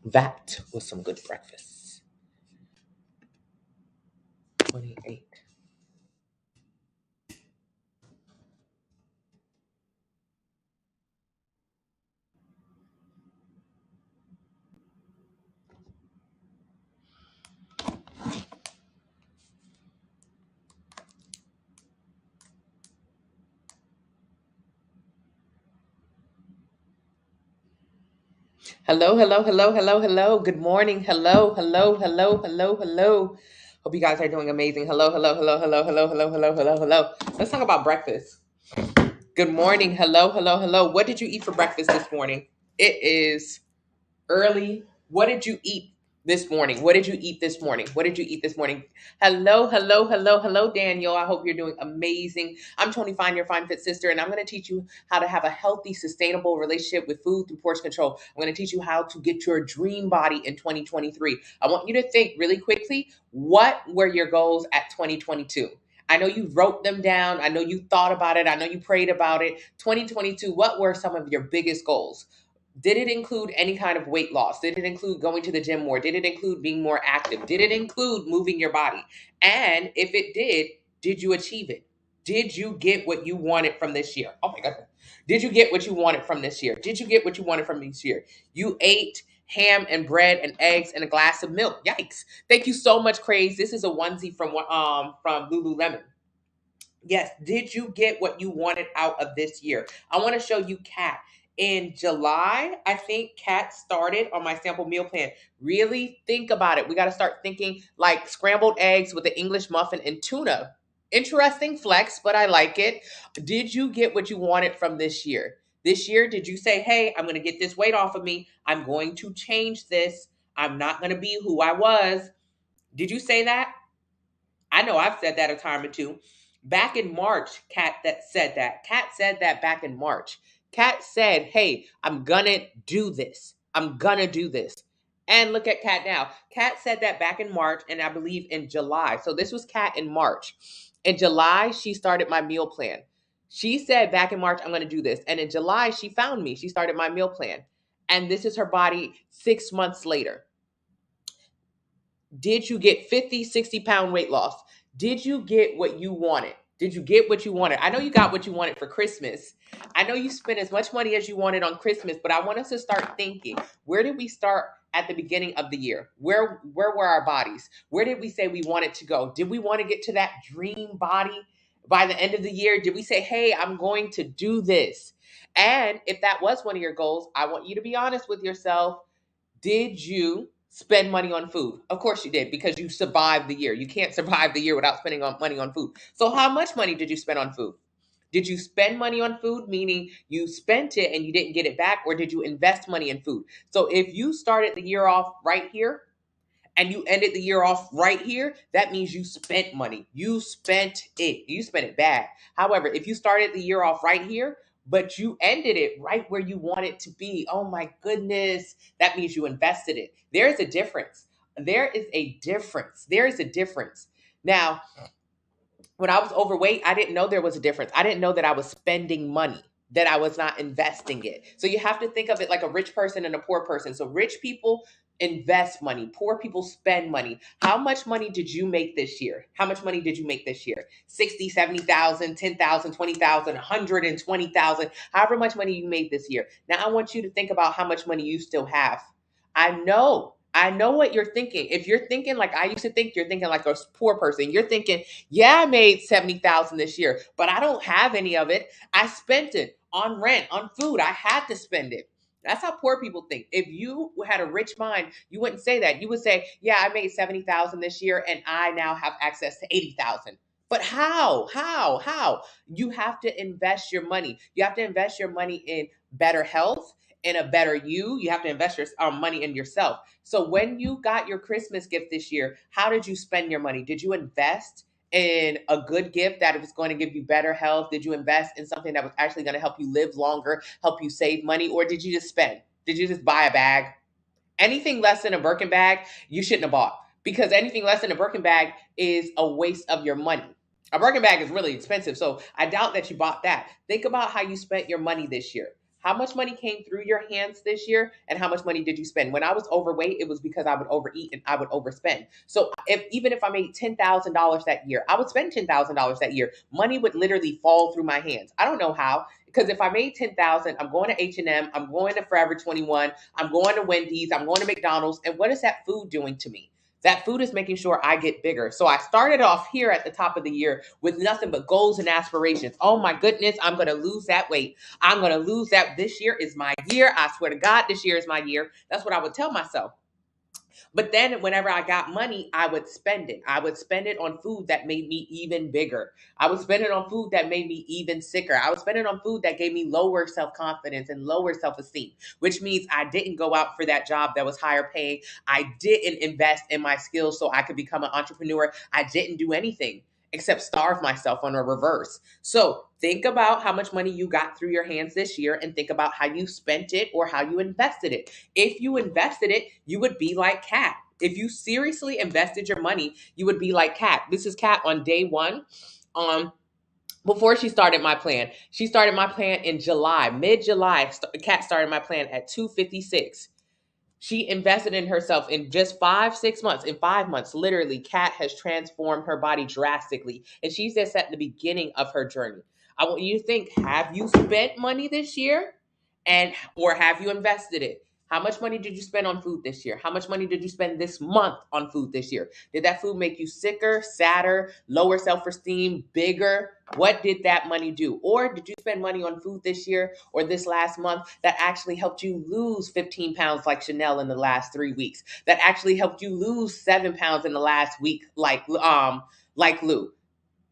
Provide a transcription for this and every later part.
That was some good breakfast. 28. Hello, hello, hello, hello, hello. Good morning. Hello, hello, hello, hello, hello. Hope you guys are doing amazing. Hello, hello, hello, hello, hello, hello, hello, hello, hello. Let's talk about breakfast. Good morning. Hello, hello, hello. What did you eat for breakfast this morning? It is early. What did you eat this morning? What did you eat this morning? What did you eat this morning? Hello, hello, hello, hello, Daniel. I hope you're doing amazing. I'm Tony Fine, your fine fit sister, and I'm going to teach you how to have a healthy, sustainable relationship with food through portion control. I'm going to teach you how to get your dream body in 2023. I want you to think really quickly, what were your goals at 2022? I know you wrote them down. I know you thought about it. I know you prayed about it. 2022, what were some of your biggest goals? Did it include any kind of weight loss? Did it include going to the gym more? Did it include being more active? Did it include moving your body? And if it did you achieve it? Did you get what you wanted from this year? Oh my God. Did you get what you wanted from this year? Did you get what you wanted from this year? You ate ham and bread and eggs and a glass of milk. Yikes. Thank you so much, Craze. This is a onesie from Lululemon. Yes, did you get what you wanted out of this year? I want to show you Kat. In July, I think Kat started on my sample meal plan. Really think about it. We got to start thinking like scrambled eggs with an English muffin and tuna. Interesting flex, but I like it. Did you get what you wanted from this year? This year, did you say, hey, I'm going to get this weight off of me? I'm going to change this. I'm not going to be who I was. Did you say that? I know I've said that a time or two. Back in March, Kat that said that. Kat said that back in March. Kat said, hey, I'm gonna do this. I'm gonna do this. And look at Kat now. Kat said that back in March, and I believe in July. So this was Kat in March. In July, she started my meal plan. She said back in March, I'm gonna do this. And in July, she found me. She started my meal plan. And this is her body 6 months later. Did you get 50, 60-pound weight loss? Did you get what you wanted? Did you get what you wanted? I know you got what you wanted for Christmas. I know you spent as much money as you wanted on Christmas, but I want us to start thinking, where did we start at the beginning of the year? Where were our bodies? Where did we say we wanted to go? Did we want to get to that dream body by the end of the year? Did we say, hey, I'm going to do this? And if that was one of your goals, I want you to be honest with yourself. Did you spend money on food? Of course you did, because you survived the year. You can't survive the year without spending money on food. So how much money did you spend on food? Did you spend money on food, meaning you spent it and you didn't get it back, or did you invest money in food? So if you started the year off right here and you ended the year off right here, that means you spent money. You spent it. You spent it bad. However, if you started the year off right here, but you ended it right where you want it to be, oh my goodness, that means you invested it. There's a difference. There is a difference. There is a difference. Now, when I was overweight, I didn't know there was a difference. I didn't know that I was spending money, that I was not investing it. So you have to think of it like a rich person and a poor person. So rich people invest money, poor people spend money. How much money did you make this year? How much money did you make this year? 60, 70,000, 10,000, 20,000, 120,000, however much money you made this year. Now I want you to think about how much money you still have. I know what you're thinking. If you're thinking like I used to think, you're thinking like a poor person. You're thinking, yeah, I made 70,000 this year, but I don't have any of it. I spent it on rent, on food. I had to spend it. That's how poor people think. If you had a rich mind, you wouldn't say that. You would say, yeah, I made 70,000 this year and I now have access to 80,000. But how? How? You have to invest your money. You have to invest your money in better health, in a better you. You have to invest your money in yourself. So when you got your Christmas gift this year, how did you spend your money? Did you invest in a good gift that was going to give you better health? Did you invest in something that was actually going to help you live longer, help you save money? Or did you just spend? Did you just buy a bag? Anything less than a Birkin bag, you shouldn't have bought, because anything less than a Birkin bag is a waste of your money. A Birkin bag is really expensive, so I doubt that you bought that. Think about how you spent your money this year. How much money came through your hands this year, and how much money did you spend? When I was overweight, it was because I would overeat and I would overspend. So even if I made $10,000 that year, I would spend $10,000 that year. Money would literally fall through my hands. I don't know how, because if I made 10,000, I'm going to H&M, I'm going to Forever 21, I'm going to Wendy's, I'm going to McDonald's, and what is that food doing to me? That food is making sure I get bigger. So I started off here at the top of the year with nothing but goals and aspirations. Oh my goodness, I'm going to lose that weight. I'm going to lose that. This year is my year. I swear to God, this year is my year. That's what I would tell myself. But then whenever I got money, I would spend it. I would spend it on food that made me even bigger. I would spend it on food that made me even sicker. I would spend it on food that gave me lower self-confidence and lower self-esteem, which means I didn't go out for that job that was higher paying. I didn't invest in my skills so I could become an entrepreneur. I didn't do anything except starve myself on a reverse. So think about how much money you got through your hands this year and think about how you spent it or how you invested it. If you invested it, you would be like Kat. If you seriously invested your money, you would be like Kat. This is Kat on day one. Before she started my plan. She started my plan in July, mid-July. Kat started my plan at 256. She invested in herself in just 5-6 months. In 5 months, literally, Kat has transformed her body drastically. And she's just at the beginning of her journey. I want you to think, have you spent money this year? Or have you invested it? How much money did you spend on food this year? How much money did you spend this month on food this year? Did that food make you sicker, sadder, lower self-esteem, bigger? What did that money do? Or did you spend money on food this year or this last month that actually helped you lose 15 pounds like Chanel in the last 3 weeks? That actually helped you lose 7 pounds in the last week like Lou?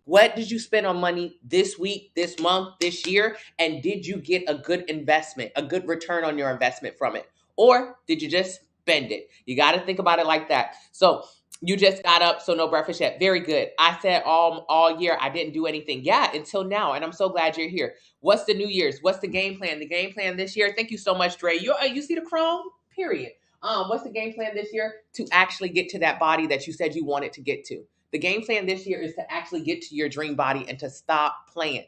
What did you spend on money this week, this month, this year? And did you get a good investment, a good return on your investment from it? Or did you just spend it? You got to think about it like that. So you just got up, so no breakfast yet. Very good. I said all year I didn't do anything. Yeah, until now. And I'm so glad you're here. What's the New Year's? What's the game plan? The game plan this year. Thank you so much, Dre. You see the Chrome? Period. What's the game plan this year? To actually get to that body that you said you wanted to get to. The game plan this year is to actually get to your dream body and to stop playing.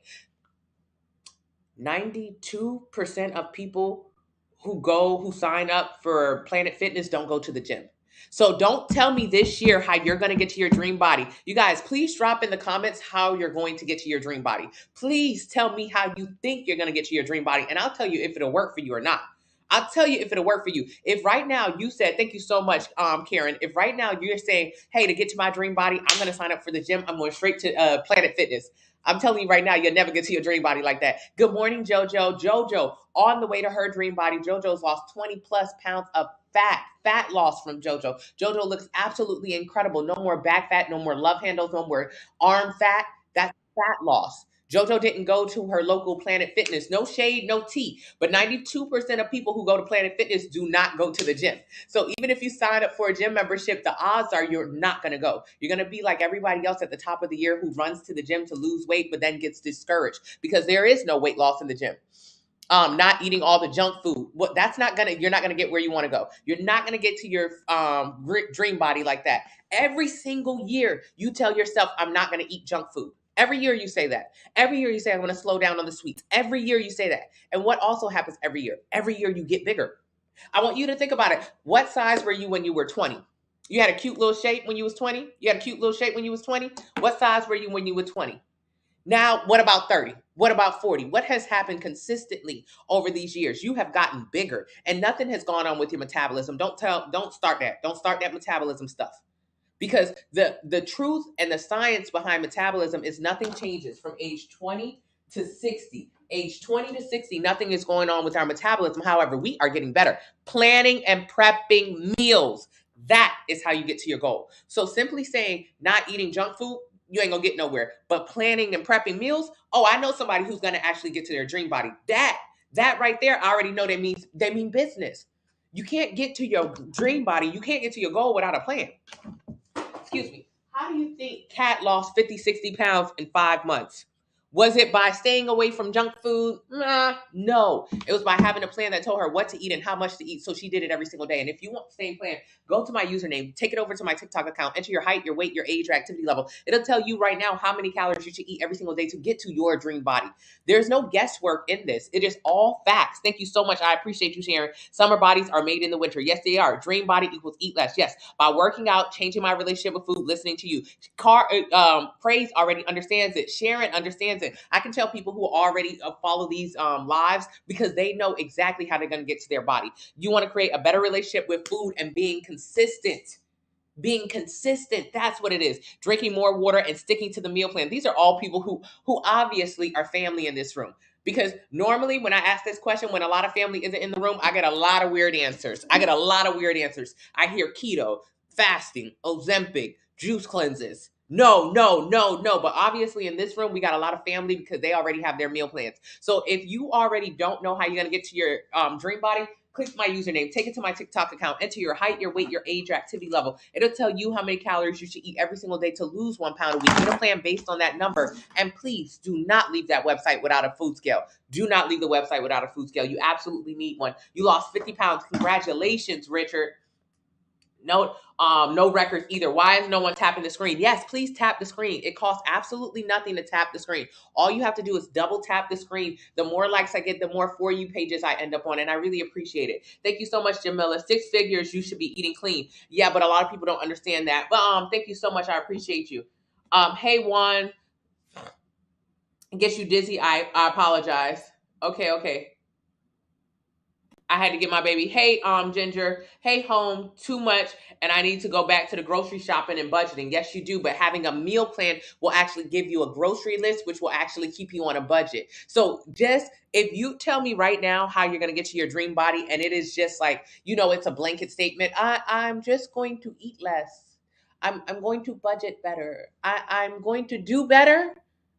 92% of people who sign up for Planet Fitness don't go to the gym. So don't tell me this year how you're going to get to your dream body. You guys, please drop in the comments how you're going to get to your dream body. Please tell me how you think you're going to get to your dream body, and I'll tell you if it'll work for you or not. I'll tell you if it'll work for you. If right now you said, thank you so much, Karen. If right now you're saying, hey, to get to my dream body, I'm going to sign up for the gym. I'm going straight to Planet Fitness. I'm telling you right now, you'll never get to your dream body like that. Good morning, JoJo. JoJo, on the way to her dream body, JoJo's lost 20 plus pounds of fat loss from JoJo. JoJo looks absolutely incredible. No more back fat, no more love handles, no more arm fat. That's fat loss. JoJo didn't go to her local Planet Fitness. No shade, no tea. But 92% of people who go to Planet Fitness do not go to the gym. So even if you sign up for a gym membership, the odds are you're not going to go. You're going to be like everybody else at the top of the year who runs to the gym to lose weight, but then gets discouraged because there is no weight loss in the gym. Not eating all the junk food. Well, you're not gonna get where you want to go. You're not gonna get to your dream body like that. Every single year, you tell yourself, I'm not gonna eat junk food. Every year you say that. Every year you say, I'm gonna slow down on the sweets. Every year you say that. And what also happens every year? Every year you get bigger. I want you to think about it. What size were you when you were 20? You had a cute little shape when you was 20? You had a cute little shape when you was 20? What size were you when you were 20? Now, what about 30? What about 40? What has happened consistently over these years? You have gotten bigger and nothing has gone on with your metabolism. Don't start that. Don't start that metabolism stuff. Because the truth and the science behind metabolism is nothing changes from age 20 to 60. Age 20 to 60, nothing is going on with our metabolism. However, we are getting better. Planning and prepping meals. That is how you get to your goal. So simply saying not eating junk food, you ain't gonna get nowhere. But planning and prepping meals, oh, I know somebody who's gonna actually get to their dream body. That right there, I already know they mean business. You can't get to your dream body, you can't get to your goal without a plan. Excuse me. How do you think Kat lost 50, 60 pounds in 5 months? Was it by staying away from junk food? No. It was by having a plan that told her what to eat and how much to eat. So she did it every single day. And if you want the same plan, go to my username, take it over to my TikTok account, enter your height, your weight, your age, your activity level. It'll tell you right now how many calories you should eat every single day to get to your dream body. There's no guesswork in this. It is all facts. Thank you so much. I appreciate you sharing. Summer bodies are made in the winter. Yes, they are. Dream body equals eat less. Yes. By working out, changing my relationship with food, listening to you. Praise already understands it. Sharon understands it. I can tell people who already follow these lives because they know exactly how they're going to get to their body. You want to create a better relationship with food and being consistent. Being consistent, that's what it is. Drinking more water and sticking to the meal plan. These are all people who obviously are family in this room. Because normally when I ask this question, when a lot of family isn't in the room, I get a lot of weird answers. I hear keto, fasting, Ozempic, juice cleanses. No, no, no, no. But obviously in this room, we got a lot of family because they already have their meal plans. So if you already don't know how you're going to get to your dream body, click my username, take it to my TikTok account, enter your height, your weight, your age, your activity level. It'll tell you how many calories you should eat every single day to lose 1 pound a week. Get a plan based on that number. And please do not leave that website without a food scale. Do not leave the website without a food scale. You absolutely need one. You lost 50 pounds. Congratulations, Richard. No records either. Why is no one tapping the screen? Yes, please tap the screen. It costs absolutely nothing to tap the screen. All you have to do is double tap the screen. The more likes I get, the more For You pages I end up on, and I really appreciate it. Thank you so much, Jamila. 6 figures, you should be eating clean. Yeah, but a lot of people don't understand that. But thank you so much. I appreciate you. Hey, Juan. Gets you dizzy. I apologize. Okay. I had to get my baby. Hey, Ginger. Hey, home. Too much, and I need to go back to the grocery shopping and budgeting. Yes, you do, but having a meal plan will actually give you a grocery list, which will actually keep you on a budget. So just if you tell me right now how you're going to get to your dream body, and it is just like, it's a blanket statement. I'm just going to eat less. I'm going to budget better. I'm going to do better.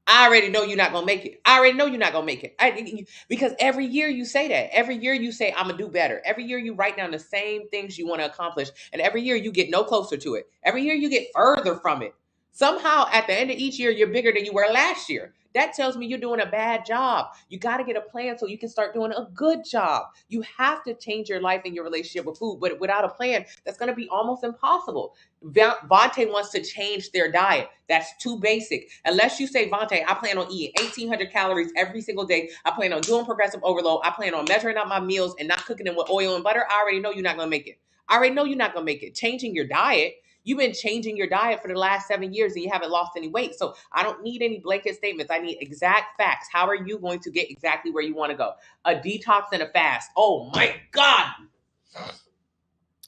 I already know you're not gonna make it. Because every year you say that. Every year you say, I'm gonna do better. Every year you write down the same things you want to accomplish. And every year you get no closer to it. Every year you get further from it. Somehow at the end of each year, you're bigger than you were last year. That tells me you're doing a bad job. You got to get a plan so you can start doing a good job. You have to change your life and your relationship with food, but without a plan, that's going to be almost impossible. Vontae wants to change their diet. That's too basic. Unless you say, Vontae, I plan on eating 1,800 calories every single day. I plan on doing progressive overload. I plan on measuring out my meals and not cooking them with oil and butter. I already know you're not going to make it. Changing your diet. You've been changing your diet for the last 7 years and you haven't lost any weight. So I don't need any blanket statements. I need exact facts. How are you going to get exactly where you want to go? A detox and a fast. Oh my God.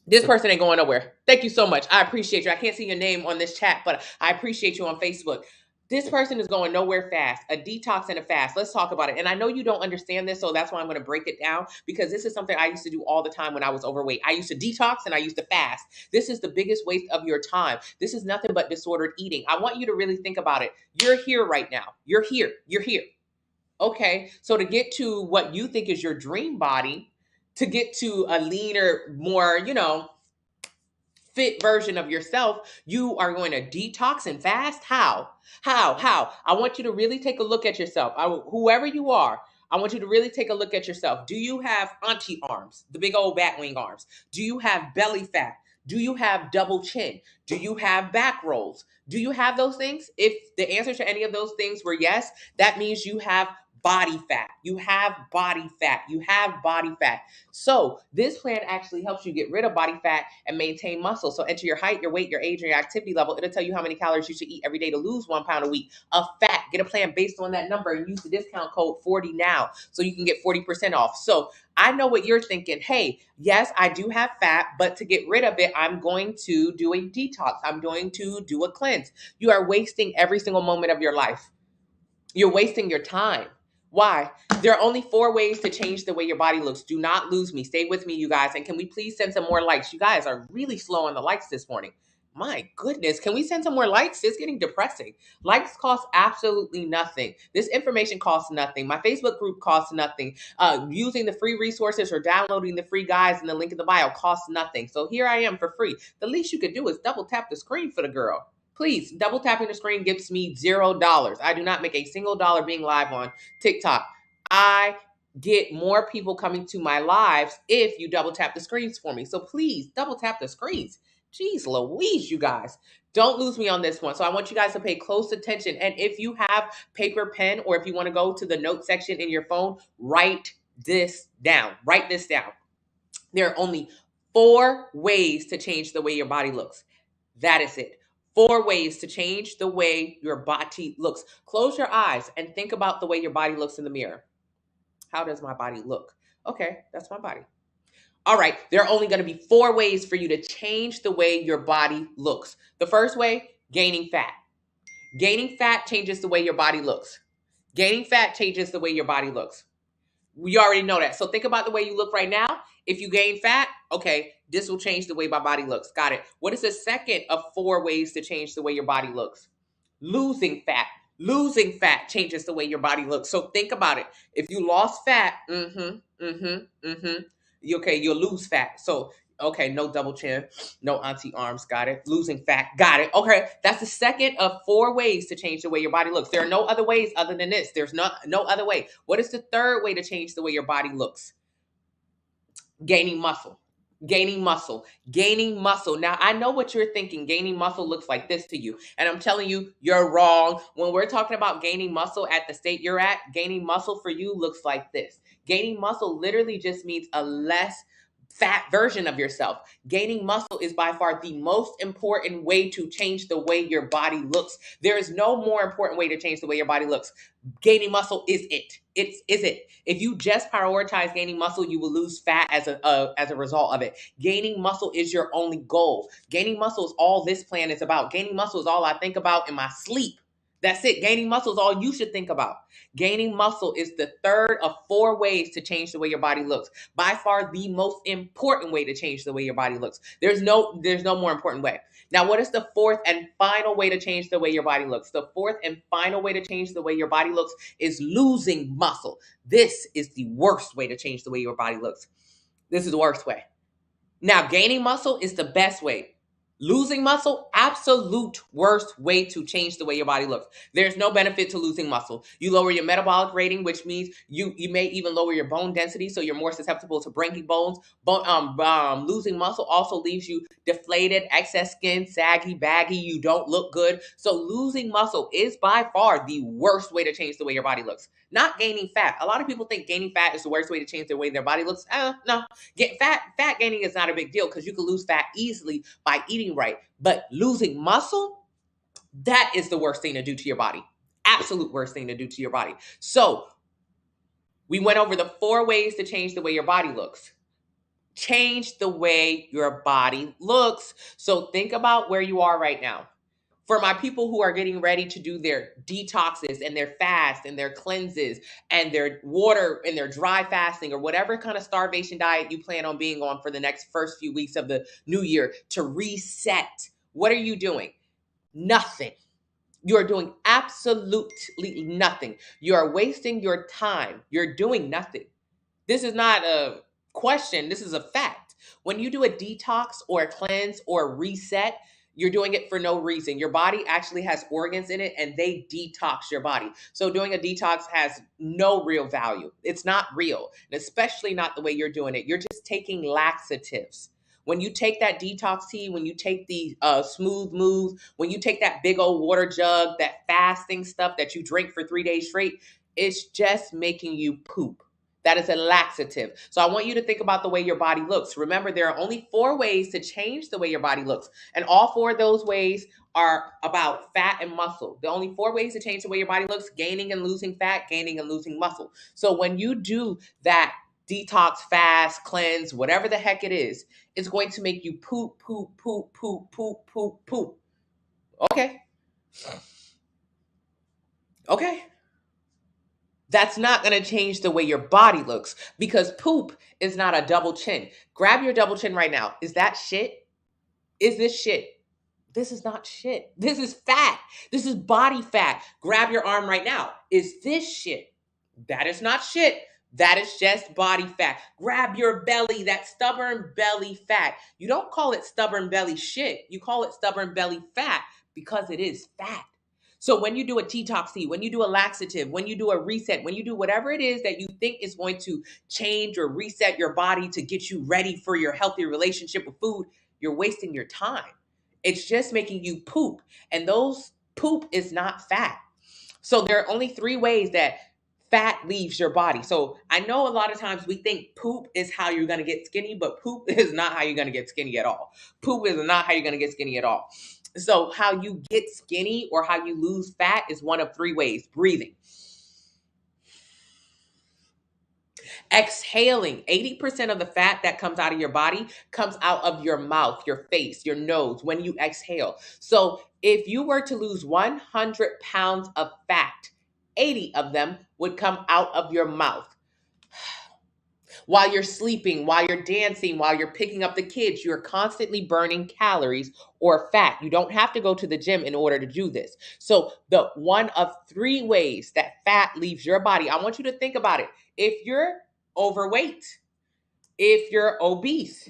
This person ain't going nowhere. Thank you so much. I appreciate you. I can't see your name on this chat, but I appreciate you on Facebook. This person is going nowhere fast. A detox and a fast. Let's talk about it. And I know you don't understand this, so that's why I'm going to break it down, because this is something I used to do all the time when I was overweight. I used to detox and I used to fast. This is the biggest waste of your time. This is nothing but disordered eating. I want you to really think about it. You're here right now. You're here. Okay. So to get to what you think is your dream body, to get to a leaner, more, fit version of yourself, you are going to detox and fast. How? I want you to really take a look at yourself. Whoever you are, I want you to really take a look at yourself. Do you have auntie arms, the big old bat wing arms? Do you have belly fat? Do you have double chin? Do you have back rolls? Do you have those things? If the answer to any of those things were yes, that means you have body fat. So this plan actually helps you get rid of body fat and maintain muscle. So enter your height, your weight, your age, and your activity level. It'll tell you how many calories you should eat every day to lose 1 pound a week of fat. Get a plan based on that number and use the discount code 40 now so you can get 40% off. So I know what you're thinking. Hey, yes, I do have fat, but to get rid of it, I'm going to do a detox. I'm going to do a cleanse. You are wasting every single moment of your life. You're wasting your time. Why? There are only 4 ways to change the way your body looks. Do not lose me. Stay with me, you guys. And can we please send some more likes? You guys are really slow on the likes this morning. My goodness. Can we send some more likes? It's getting depressing. Likes cost absolutely nothing. This information costs nothing. My Facebook group costs nothing. Using the free resources or downloading the free guides in the link in the bio costs nothing. So here I am for free. The least you could do is double tap the screen for the girl. Please, double tapping the screen gives me $0. I do not make a single dollar being live on TikTok. I get more people coming to my lives if you double tap the screens for me. So please double tap the screens. Jeez Louise, you guys. Don't lose me on this one. So I want you guys to pay close attention. And if you have paper, pen, or if you want to go to the note section in your phone, write this down. Write this down. There are only 4 ways to change the way your body looks. That is it. 4 ways to change the way your body looks. Close your eyes and think about the way your body looks in the mirror. How does my body look? Okay, that's my body. All right, there are only going to be 4 ways for you to change the way your body looks. The first way, gaining fat. Gaining fat changes the way your body looks. Gaining fat changes the way your body looks. We already know that. So think about the way you look right now. If you gain fat, okay, this will change the way my body looks. Got it. What is the second of 4 ways to change the way your body looks? Losing fat. Losing fat changes the way your body looks. So think about it. If you lost fat, you'll lose fat. So, okay, no double chin, no auntie arms, got it. Losing fat, got it. Okay, that's the second of 4 ways to change the way your body looks. There are no other ways other than this. There's no other way. What is the third way to change the way your body looks? Gaining muscle. Gaining muscle. Gaining muscle. Now, I know what you're thinking. Gaining muscle looks like this to you. And I'm telling you, you're wrong. When we're talking about gaining muscle at the state you're at, gaining muscle for you looks like this. Gaining muscle literally just means a less fat version of yourself. Gaining muscle is by far the most important way to change the way your body looks. There is no more important way to change the way your body looks. Gaining muscle is it. Is it. If you just prioritize gaining muscle, you will lose fat as a result of it. Gaining muscle is your only goal. Gaining muscle is all this plan is about. Gaining muscle is all I think about in my sleep. That's it. Gaining muscle is all you should think about. Gaining muscle is the third of 4 ways to change the way your body looks. By far the most important way to change the way your body looks. There's no more important way. Now, what is the fourth and final way to change the way your body looks? The fourth and final way to change the way your body looks is losing muscle. This is the worst way to change the way your body looks. This is the worst way. Now, gaining muscle is the best way. Losing muscle, absolute worst way to change the way your body looks. There's no benefit to losing muscle. You lower your metabolic rating, which means you may even lower your bone density, so you're more susceptible to breaking bones. Losing muscle also leaves you deflated, excess skin, saggy, baggy. You don't look good. So losing muscle is by far the worst way to change the way your body looks. Not gaining fat. A lot of people think gaining fat is the worst way to change the way their body looks. No. Fat gaining is not a big deal because you can lose fat easily by eating right. But losing muscle, that is the worst thing to do to your body. Absolute worst thing to do to your body. So we went over the 4 ways to change the way your body looks. Change the way your body looks. So think about where you are right now. For my people who are getting ready to do their detoxes and their fast and their cleanses and their water and their dry fasting or whatever kind of starvation diet you plan on being on for the next first few weeks of the new year to reset, what are you doing? Nothing. You are doing absolutely nothing. You are wasting your time. You're doing nothing. This is not a question. This is a fact. When you do a detox or a cleanse or a reset, you're doing it for no reason. Your body actually has organs in it and they detox your body. So doing a detox has no real value. It's not real, and especially not the way you're doing it. You're just taking laxatives. When you take that detox tea, when you take the smooth moves, when you take that big old water jug, that fasting stuff that you drink for 3 days straight, it's just making you poop. That is a laxative. So I want you to think about the way your body looks. Remember, there are only 4 ways to change the way your body looks. And all 4 of those ways are about fat and muscle. The only 4 ways to change the way your body looks: gaining and losing fat, gaining and losing muscle. So when you do that detox, fast, cleanse, whatever the heck it is, it's going to make you poop, poop, poop, poop, poop, poop, poop. Okay. That's not going to change the way your body looks because poop is not a double chin. Grab your double chin right now. Is that shit? Is this shit? This is not shit. This is fat. This is body fat. Grab your arm right now. Is this shit? That is not shit. That is just body fat. Grab your belly, that stubborn belly fat. You don't call it stubborn belly shit. You call it stubborn belly fat Because it is fat. So when you do a detox tea, when you do a laxative, when you do a reset, when you do whatever it is that you think is going to change or reset your body to get you ready for your healthy relationship with food, you're wasting your time. It's just making you poop. And those poop is not fat. So there are only 3 ways that fat leaves your body. So I know a lot of times we think poop is how you're going to get skinny, but poop is not how you're going to get skinny at all. Poop is not how you're going to get skinny at all. So how you get skinny or how you lose fat is one of 3 ways. Breathing. Exhaling. 80% of the fat that comes out of your body comes out of your mouth, your face, your nose when you exhale. So if you were to lose 100 pounds of fat, 80 of them would come out of your mouth. While you're sleeping, while you're dancing, while you're picking up the kids, you're constantly burning calories or fat. You don't have to go to the gym in order to do this. So the one of 3 ways that fat leaves your body, I want you to think about it. If you're overweight, if you're obese,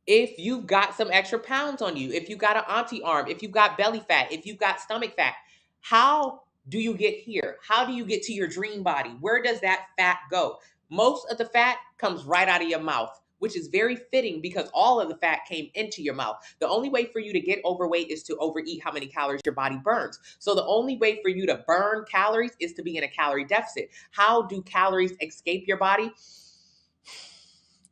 if you've got some extra pounds on you, if you got an auntie arm, if you've got belly fat, if you've got stomach fat, how do you get here? How do you get to your dream body? Where does that fat go? Most of the fat comes right out of your mouth, which is very fitting because all of the fat came into your mouth. The only way for you to get overweight is to overeat how many calories your body burns. So the only way for you to burn calories is to be in a calorie deficit. How do calories escape your body?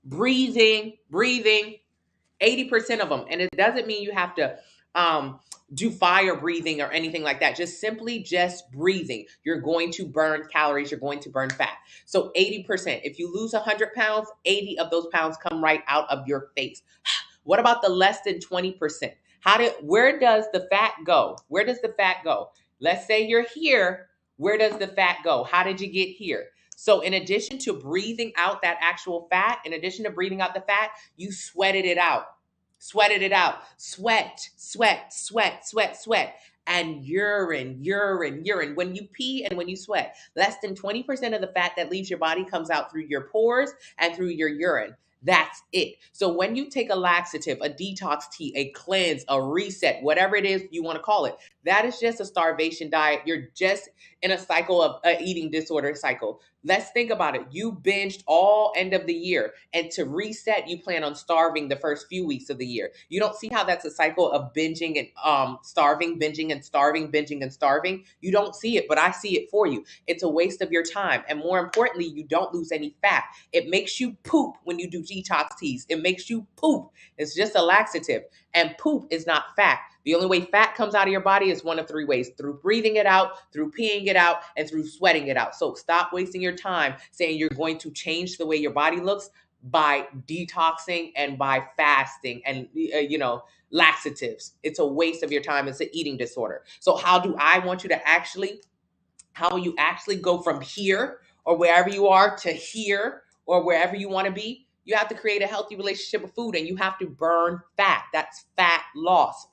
Breathing. 80% of them. And it doesn't mean you have to do fire breathing or anything like that. Just simply just breathing. You're going to burn calories. You're going to burn fat. So 80%. If you lose 100 pounds, 80 of those pounds come right out of your face. What about the less than 20%? Where does the fat go? Where does the fat go? Let's say you're here. Where does the fat go? How did you get here? So in addition to breathing out that actual fat, in addition to breathing out the fat, you sweated it out. Sweated it out. Sweat. And urine. When you pee and when you sweat, less than 20% of the fat that leaves your body comes out through your pores and through your urine. That's it. So when you take a laxative, a detox tea, a cleanse, a reset, whatever it is you want to call it, that is just a starvation diet. You're just in a cycle of an eating disorder cycle. Let's think about it. You binged all end of the year, and to reset, you plan on starving the first few weeks of the year. You don't see how that's a cycle of binging and starving, binging and starving, binging and starving. You don't see it, but I see it for you. It's a waste of your time. And more importantly, you don't lose any fat. It makes you poop when you do detox teas. It makes you poop. It's just a laxative. And poop is not fat. The only way fat comes out of your body is one of 3 ways: through breathing it out, through peeing it out, and through sweating it out. So stop wasting your time saying you're going to change the way your body looks by detoxing and by fasting and, laxatives. It's a waste of your time. It's an eating disorder. So how you actually go from here or wherever you are to here or wherever you want to be? You have to create a healthy relationship with food and you have to burn fat. That's fat loss.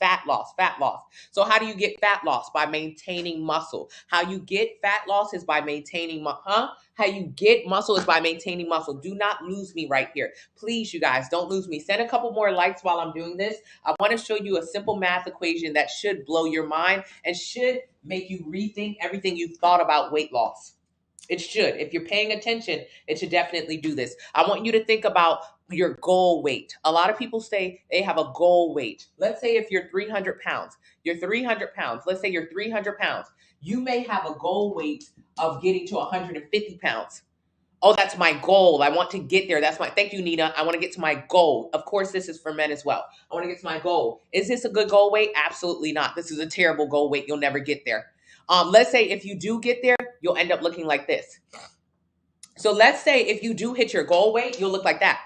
So how do you get fat loss? By maintaining muscle. How you get fat loss is by maintaining How you get muscle is by maintaining muscle. Do not lose me right here. Please, you guys, don't lose me. Send a couple more likes while I'm doing this. I want to show you a simple math equation that should blow your mind and should make you rethink everything you've thought about weight loss. It should. If you're paying attention, it should definitely do this. I want you to think about your goal weight. A lot of people say they have a goal weight. Let's say if you're 300 pounds, Let's say you're 300 pounds. You may have a goal weight of getting to 150 pounds. Oh, that's my goal. I want to get there. Thank you, Nina. I want to get to my goal. Of course, this is for men as well. I want to get to my goal. Is this a good goal weight? Absolutely not. This is a terrible goal weight. You'll never get there. Let's say if you do get there, you'll end up looking like this. So let's say if you do hit your goal weight, you'll look like that.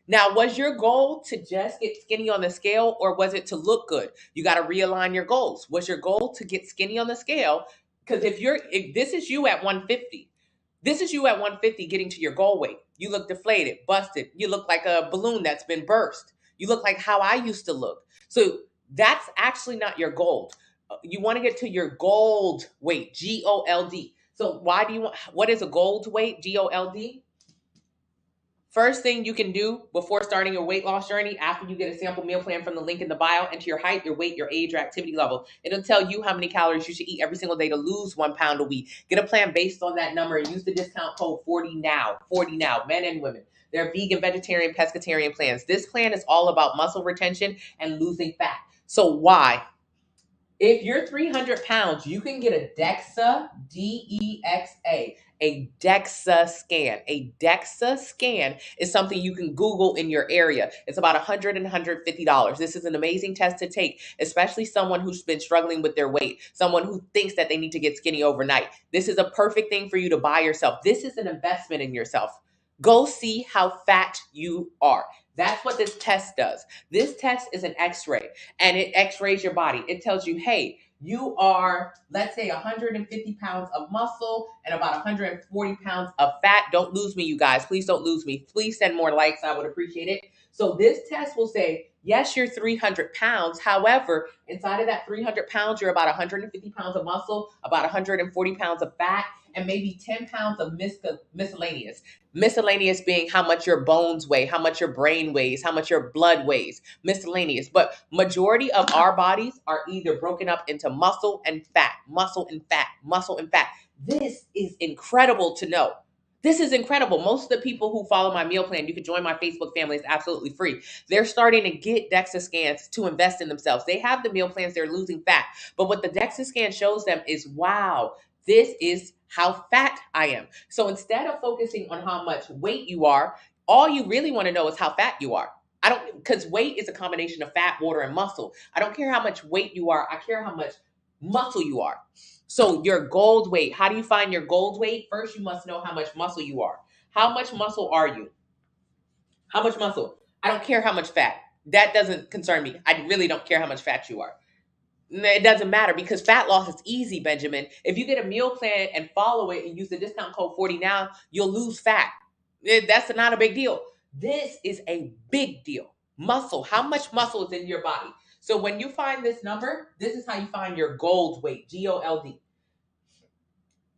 Now, was your goal to just get skinny on the scale or was it to look good? You got to realign your goals. Was your goal to get skinny on the scale? Because if this is you at 150, getting to your goal weight. You look deflated, busted. You look like a balloon that's been burst. You look like how I used to look. So that's actually not your goal. You want to get to your gold weight, GOLD. So what is a gold weight, GOLD? First thing you can do before starting your weight loss journey, after you get a sample meal plan from the link in the bio, enter your height, your weight, your age, your activity level. It'll tell you how many calories you should eat every single day to lose 1 pound a week. Get a plan based on that number and use the discount code 40 now, men and women. They're vegan, vegetarian, pescatarian plans. This plan is all about muscle retention and losing fat. So why? If you're 300 pounds, you can get a DEXA, DEXA, a DEXA scan. A DEXA scan is something you can Google in your area. It's about $100 and $150. This is an amazing test to take, especially someone who's been struggling with their weight, someone who thinks that they need to get skinny overnight. This is a perfect thing for you to buy yourself. This is an investment in yourself. Go see how fat you are. That's what this test does. This test is an x-ray, and it x-rays your body. It tells you, hey, you are, let's say, 150 pounds of muscle and about 140 pounds of fat. Don't lose me, you guys. Please don't lose me. Please send more likes. I would appreciate it. So this test will say, yes, you're 300 pounds. However, inside of that 300 pounds, you're about 150 pounds of muscle, about 140 pounds of fat, and maybe 10 pounds of miscellaneous. Miscellaneous being how much your bones weigh, how much your brain weighs, how much your blood weighs. Miscellaneous. But majority of our bodies are either broken up into muscle and fat, muscle and fat, muscle and fat. This is incredible to know. This is incredible. Most of the people who follow my meal plan, you can join my Facebook family. It's absolutely free. They're starting to get DEXA scans to invest in themselves. They have the meal plans. They're losing fat. But what the DEXA scan shows them is, wow, this is how fat I am. So instead of focusing on how much weight you are, all you really want to know is how fat you are. Because weight is a combination of fat, water, and muscle. I don't care how much weight you are. I care how much muscle you are. So your gold weight, how do you find your gold weight? First, you must know how much muscle you are. How much muscle are you? How much muscle? I don't care how much fat. That doesn't concern me. I really don't care how much fat you are. It doesn't matter because fat loss is easy, Benjamin. If you get a meal plan and follow it and use the discount code 40 now, you'll lose fat. That's not a big deal. This is a big deal. Muscle. How much muscle is in your body? So when you find this number, this is how you find your gold weight, GOLD.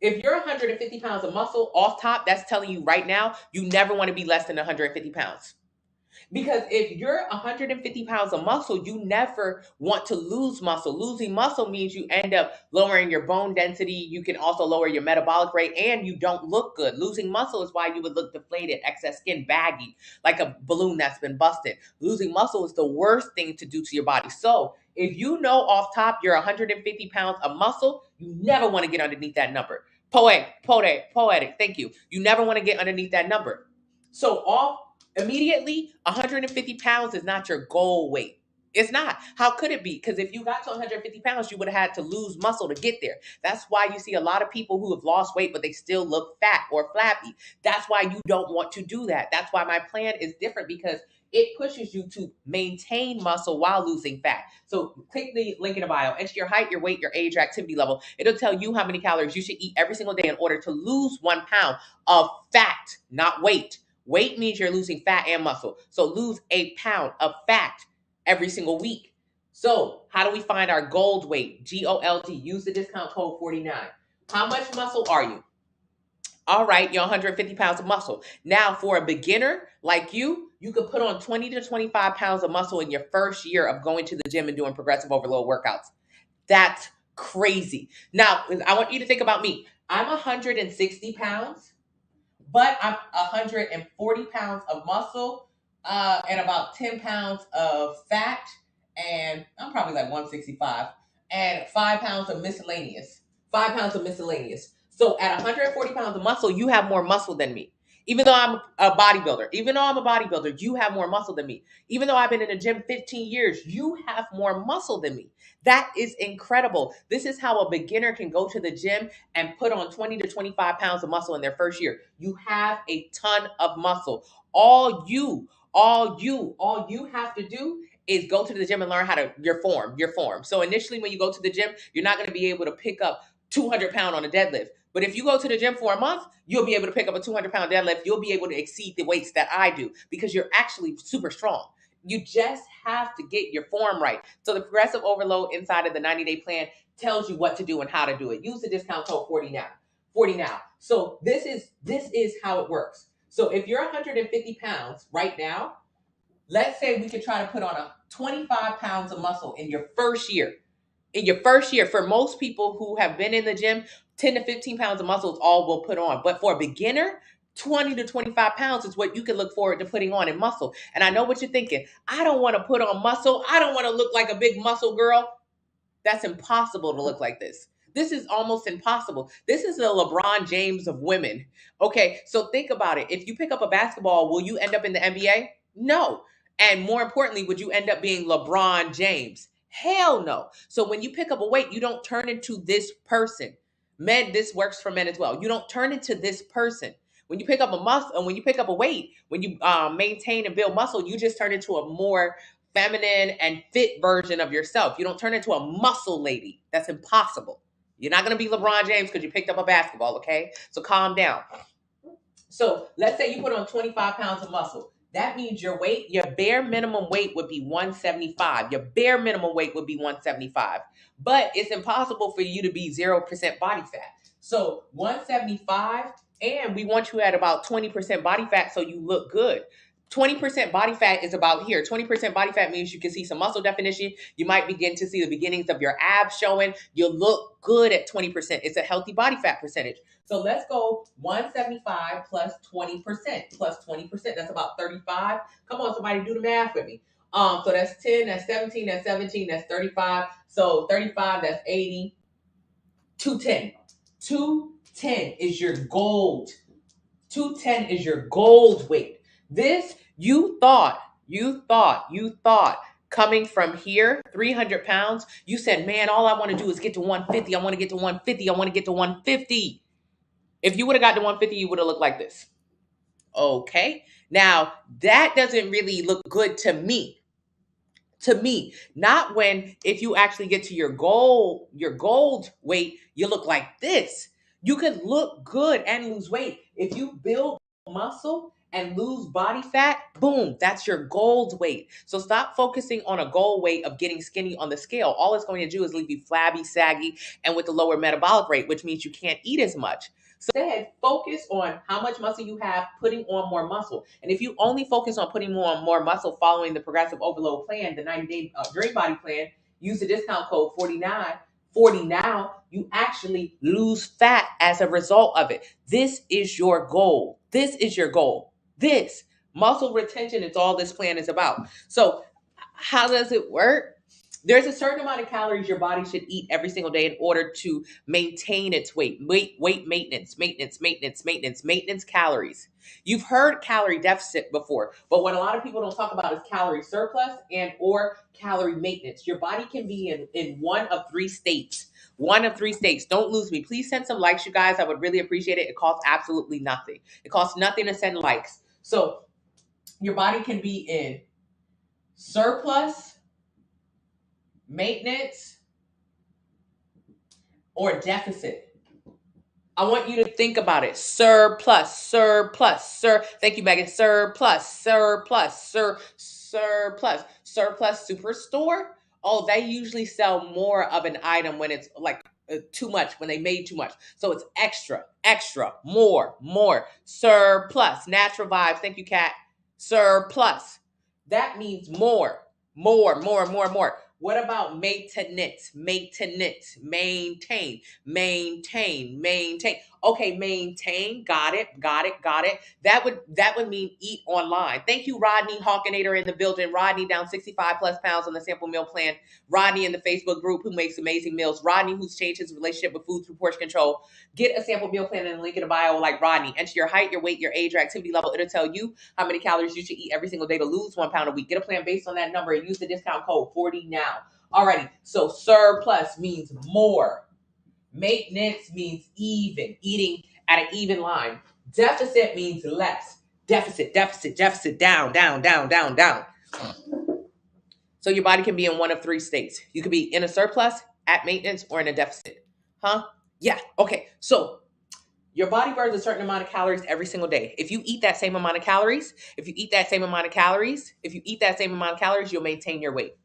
If you're 150 pounds of muscle off top, that's telling you right now, you never want to be less than 150 pounds. Because if you're 150 pounds of muscle, you never want to lose muscle. Losing muscle means you end up lowering your bone density. You can also lower your metabolic rate and you don't look good. Losing muscle is why you would look deflated, excess skin, baggy, like a balloon that's been busted. Losing muscle is the worst thing to do to your body. So if you know off top you're 150 pounds of muscle, you never want to get underneath that number. Poetic. Thank you. You never want to get underneath that number. So immediately, 150 pounds is not your goal weight. It's not. How could it be? Because if you got to 150 pounds, you would have had to lose muscle to get there. That's why you see a lot of people who have lost weight, but they still look fat or flabby. That's why you don't want to do that. That's why my plan is different, because it pushes you to maintain muscle while losing fat. So click the link in the bio, enter your height, your weight, your age, your activity level. It'll tell you how many calories you should eat every single day in order to lose 1 pound of fat, not weight. Weight means you're losing fat and muscle. So lose 1 pound of fat every single week. So how do we find our gold weight? GOLD. Use the discount code 49. How much muscle are you? All right, you're 150 pounds of muscle. Now, for a beginner like you could put on 20 to 25 pounds of muscle in your first year of going to the gym and doing progressive overload workouts. That's crazy. Now, I want you to think about me. I'm 160 pounds, but I'm 140 pounds of muscle and about 10 pounds of fat, and I'm probably like 165, and 5 pounds of miscellaneous. 5 pounds of miscellaneous. So at 140 pounds of muscle, you have more muscle than me. Even though I'm a bodybuilder, you have more muscle than me. Even though I've been in the gym 15 years, you have more muscle than me. That is incredible. This is how a beginner can go to the gym and put on 20 to 25 pounds of muscle in their first year. You have a ton of muscle. All you have to do is go to the gym and learn how to your form. So initially when you go to the gym, you're not going to be able to pick up 200 pound on a deadlift. But if you go to the gym for a month, you'll be able to pick up a 200 pound deadlift. You'll be able to exceed the weights that I do because you're actually super strong. You just have to get your form right. So the progressive overload inside of the 90-day plan tells you what to do and how to do it. Use the discount code 40 now. So this is how it works. So if you're 150 pounds right now, let's say we could try to put on a 25 pounds of muscle in your first year. In your first year, for most people who have been in the gym, 10 to 15 pounds of muscle is all we'll put on. But for a beginner, 20 to 25 pounds is what you can look forward to putting on in muscle. And I know what you're thinking. I don't want to put on muscle. I don't want to look like a big muscle girl. That's impossible to look like this. This is almost impossible. This is the LeBron James of women. Okay, so think about it. If you pick up a basketball, will you end up in the NBA? No. And more importantly, would you end up being LeBron James? Hell no. So when you pick up a weight, you don't turn into this person. Men, this works for men as well. You don't turn into this person. When you pick up a muscle, when you pick up a weight, when you maintain and build muscle, you just turn into a more feminine and fit version of yourself. You don't turn into a muscle lady. That's impossible. You're not going to be LeBron James because you picked up a basketball, okay? So calm down. So let's say you put on 25 pounds of muscle. That means your weight, your bare minimum weight would be 175. Your bare minimum weight would be 175. But it's impossible for you to be 0% body fat. So 175, and we want you at about 20% body fat so you look good. 20% body fat is about here. 20% body fat means you can see some muscle definition. You might begin to see the beginnings of your abs showing. You'll look good at 20%. It's a healthy body fat percentage. So let's go 175 plus 20%. Plus 20%. That's about 35. Come on, somebody do the math with me. So that's 10, that's 17, that's 17, that's 35. So 35, that's 80. 210. 210 is your gold. 210 is your gold weight. This, you thought coming from here, 300 pounds, you said, man, all I want to do is get to 150. I want to get to 150. I want to get to 150. If you would have got to 150, you would have looked like this. Okay. Now, that doesn't really look good to me. Not when, if you actually get to your gold weight, you look like this. You could look good and lose weight. If you build muscle and lose body fat, boom, that's your gold weight. So stop focusing on a goal weight of getting skinny on the scale. All it's going to do is leave you flabby, saggy, and with a lower metabolic rate, which means you can't eat as much. So instead, focus on how much muscle you have, putting on more muscle. And if you only focus on putting on more muscle following the progressive overload plan, the 90-day Dream Body plan, use the discount code 40 now, you actually lose fat as a result of it. This is your goal. This is your goal. This muscle retention is all this plan is about. So how does it work? There's a certain amount of calories your body should eat every single day in order to maintain its weight. Weight maintenance calories. You've heard calorie deficit before, but what a lot of people don't talk about is calorie surplus and or calorie maintenance. Your body can be in one of three states. One of three states. Don't lose me. Please send some likes, you guys. I would really appreciate it. It costs absolutely nothing. It costs nothing to send likes. So your body can be in surplus, maintenance, or deficit. I want you to think about it. Surplus. Thank you, Megan. Surplus. Superstore. Oh, they usually sell more of an item when it's like too much, when they made too much. So it's extra, more. Surplus. Natural vibes. Thank you, Kat. Surplus. That means more. What about maintenance? Maintain. Okay, maintain. Got it. That would mean eat online. Thank you, Rodney Hawkinator in the building. Rodney down 65 plus pounds on the sample meal plan. Rodney in the Facebook group who makes amazing meals. Rodney who's changed his relationship with food through portion control. Get a sample meal plan and link in the bio like Rodney. Enter your height, your weight, your age, your activity level. It'll tell you how many calories you should eat every single day to lose 1 pound a week. Get a plan based on that number and use the discount code 40 now. Alrighty, so surplus means more. Maintenance means even, eating at an even line. Deficit means less. Deficit, down. So your body can be in one of three states. You could be in a surplus, at maintenance, or in a deficit. Huh? Yeah, okay. So your body burns a certain amount of calories every single day. If you eat that same amount of calories, you'll maintain your weight.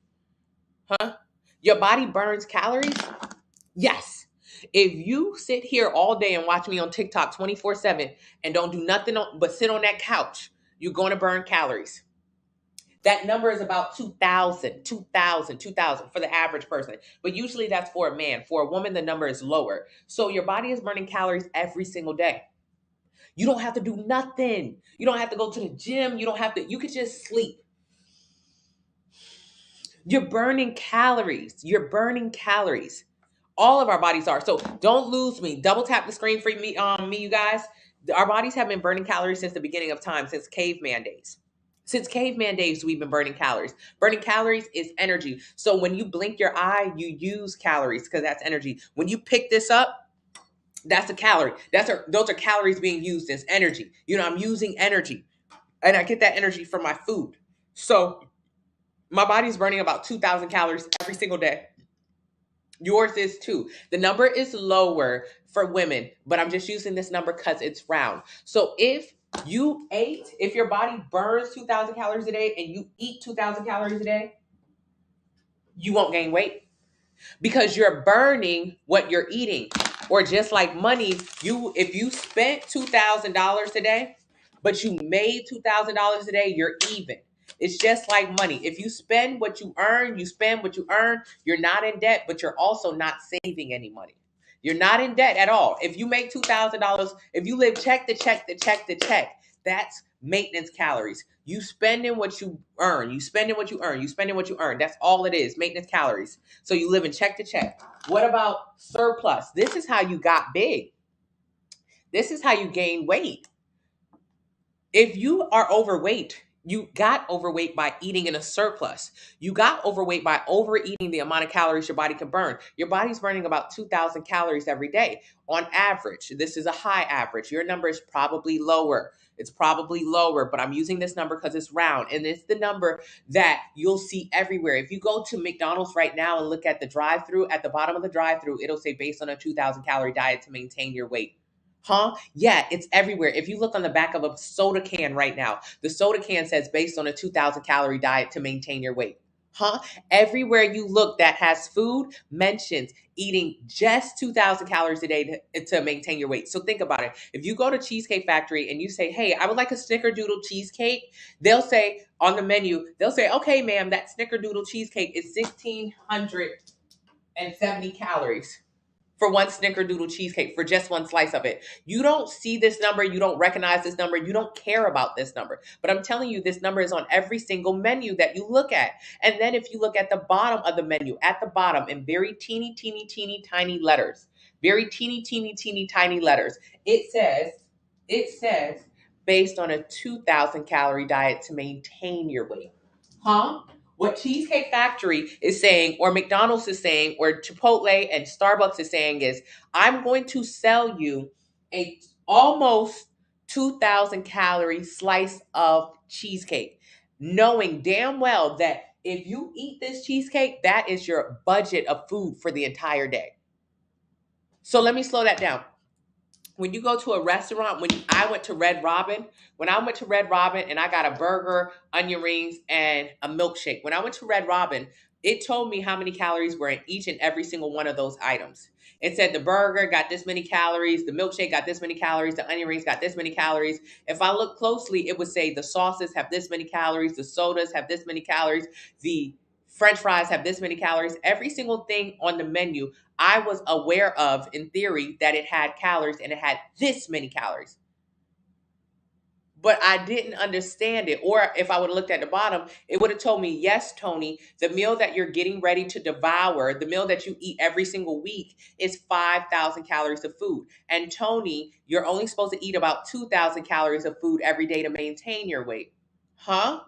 Huh? Your body burns calories? Yes. If you sit here all day and watch me on TikTok 24/7 and don't do nothing but sit on that couch, you're going to burn calories. That number is about 2,000 for the average person. But usually that's for a man. For a woman, the number is lower. So your body is burning calories every single day. You don't have to do nothing. You don't have to go to the gym. You could just sleep. You're burning calories. You're burning calories. All of our bodies are. So don't lose me. Double tap the screen for me, you guys. Our bodies have been burning calories since the beginning of time, since caveman days. Since caveman days, we've been burning calories. Burning calories is energy. So when you blink your eye, you use calories because that's energy. When you pick this up, that's a calorie. Those are calories being used as energy. I'm using energy, and I get that energy from my food. So my body's burning about 2,000 calories every single day. Yours is too. The number is lower for women, but I'm just using this number because it's round. So if your body burns 2,000 calories a day and you eat 2,000 calories a day, you won't gain weight because you're burning what you're eating. Or just like money, if you spent $2,000 a day, but you made $2,000 a day, you're even. It's just like money. If you spend what you earn, you're not in debt, but you're also not saving any money. You're not in debt at all. If you make $2,000, if you live check to check to check to check, that's maintenance calories. You spending what you earn. You spending what you earn. You spending what you earn. That's all it is, maintenance calories. So you live in check to check. What about surplus? This is how you got big. This is how you gain weight. If you are overweight, you got overweight by eating in a surplus. You got overweight by overeating the amount of calories your body can burn. Your body's burning about 2,000 calories every day on average. This is a high average. Your number is probably lower. It's probably lower, but I'm using this number because it's round. And it's the number that you'll see everywhere. If you go to McDonald's right now and look at the drive-thru, at the bottom of the drive-thru, it'll say based on a 2,000 calorie diet to maintain your weight. Huh? Yeah, it's everywhere. If you look on the back of a soda can right now, the soda can says based on a 2,000 calorie diet to maintain your weight. Huh? Everywhere you look that has food mentions eating just 2,000 calories a day to maintain your weight. So think about it. If you go to Cheesecake Factory and you say, hey, I would like a snickerdoodle cheesecake, they'll say on the menu, okay, ma'am, that snickerdoodle cheesecake is 1,670 calories. For one snickerdoodle cheesecake, for just one slice of it. You don't see this number. You don't recognize this number. You don't care about this number. But I'm telling you, this number is on every single menu that you look at. And then if you look at the bottom of the menu, at the bottom in very teeny, tiny letters, very teeny, tiny letters, it says, based on a 2,000 calorie diet to maintain your weight. Huh? What Cheesecake Factory is saying, or McDonald's is saying, or Chipotle and Starbucks is saying is, I'm going to sell you a almost 2,000 calorie slice of cheesecake, knowing damn well that if you eat this cheesecake, that is your budget of food for the entire day. So let me slow that down. When you go to a restaurant, when I went to Red Robin and I got a burger, onion rings, and a milkshake. When I went to Red Robin, it told me how many calories were in each and every single one of those items. It said the burger got this many calories, the milkshake got this many calories, the onion rings got this many calories. If I look closely, it would say the sauces have this many calories, the sodas have this many calories, the French fries have this many calories. Every single thing on the menu I was aware of, in theory, that it had calories and it had this many calories. But I didn't understand it. Or if I would have looked at the bottom, it would have told me, yes, Tony, the meal that you're getting ready to devour, the meal that you eat every single week is 5,000 calories of food. And Tony, you're only supposed to eat about 2,000 calories of food every day to maintain your weight. Huh?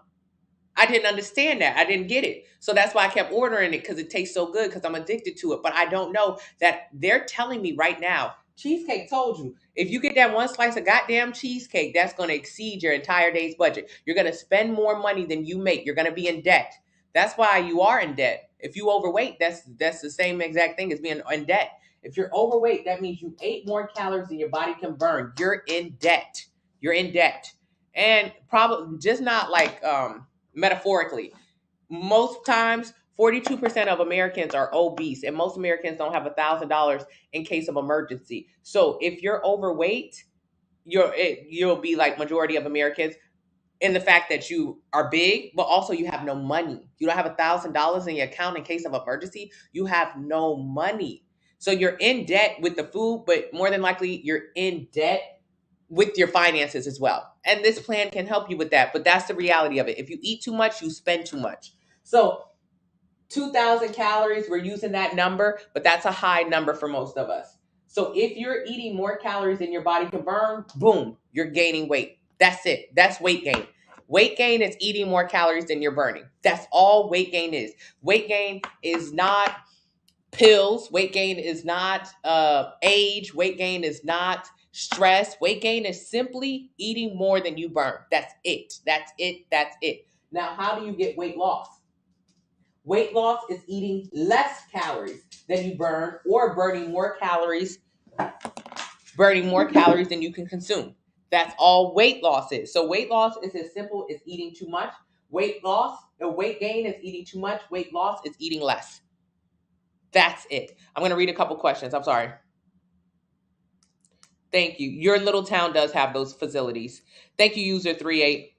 I didn't understand that. I didn't get it. So that's why I kept ordering it, because it tastes so good, because I'm addicted to it. But I don't know that they're telling me right now, Cheesecake told you, if you get that one slice of goddamn cheesecake, that's going to exceed your entire day's budget. You're going to spend more money than you make. You're going to be in debt. That's why you are in debt. If you overweight, that's the same exact thing as being in debt. If you're overweight, that means you ate more calories than your body can burn. You're in debt. You're in debt. And probably just not like metaphorically. Most times 42% of Americans are obese, and most Americans don't have $1,000 in case of emergency. So if you're overweight, you'll be like majority of Americans in the fact that you are big, but also you have no money. You don't have $1,000 in your account in case of emergency. You have no money. So you're in debt with the food, but more than likely you're in debt with your finances as well. And this plan can help you with that. But that's the reality of it. If you eat too much, you spend too much. So 2,000 calories, we're using that number, but that's a high number for most of us. So if you're eating more calories than your body can burn, boom, you're gaining weight. That's it. That's weight gain. Weight gain is eating more calories than you're burning. That's all weight gain is. Weight gain is not pills. Weight gain is not age. Weight gain is not stress. Weight gain is simply eating more than you burn. That's it. That's it. That's it. Now, how do you get weight loss? Weight loss is eating less calories than you burn, or burning more calories than you can consume. That's all weight loss is. So weight loss is as simple as eating too much. Weight gain is eating too much. Weight loss is eating less. That's it. I'm going to read a couple questions. I'm sorry. Thank you. Your little town does have those facilities. Thank you, user 38.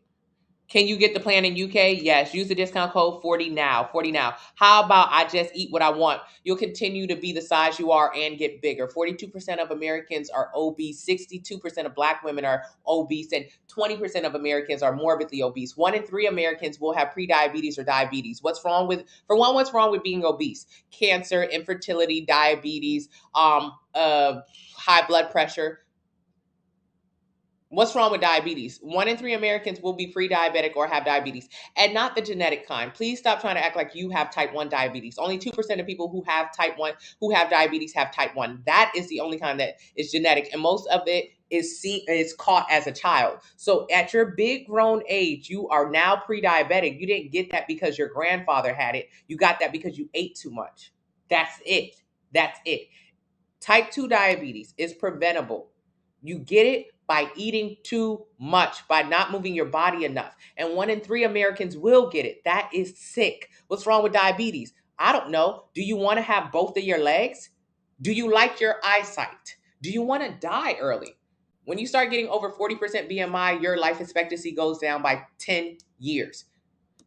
Can you get the plan in UK? Yes. Use the discount code 40 now. 40 now. How about I just eat what I want? You'll continue to be the size you are and get bigger. 42% of Americans are obese. 62% of Black women are obese. And 20% of Americans are morbidly obese. 1 in 3 Americans will have prediabetes or diabetes. What's wrong with being obese? Cancer, infertility, diabetes, high blood pressure. What's wrong with diabetes? 1 in 3 Americans will be pre-diabetic or have diabetes, and not the genetic kind. Please stop trying to act like you have type 1 diabetes. Only 2% of people who have diabetes have type 1. That is the only kind that is genetic, and most of it is caught as a child. So at your big grown age, you are now pre-diabetic. You didn't get that because your grandfather had it. You got that because you ate too much. That's it. That's it. Type 2 diabetes is preventable. You get it by eating too much, by not moving your body enough. And 1 in 3 Americans will get it. That is sick. What's wrong with diabetes? I don't know. Do you want to have both of your legs? Do you like your eyesight? Do you want to die early? When you start getting over 40% BMI, your life expectancy goes down by 10 years.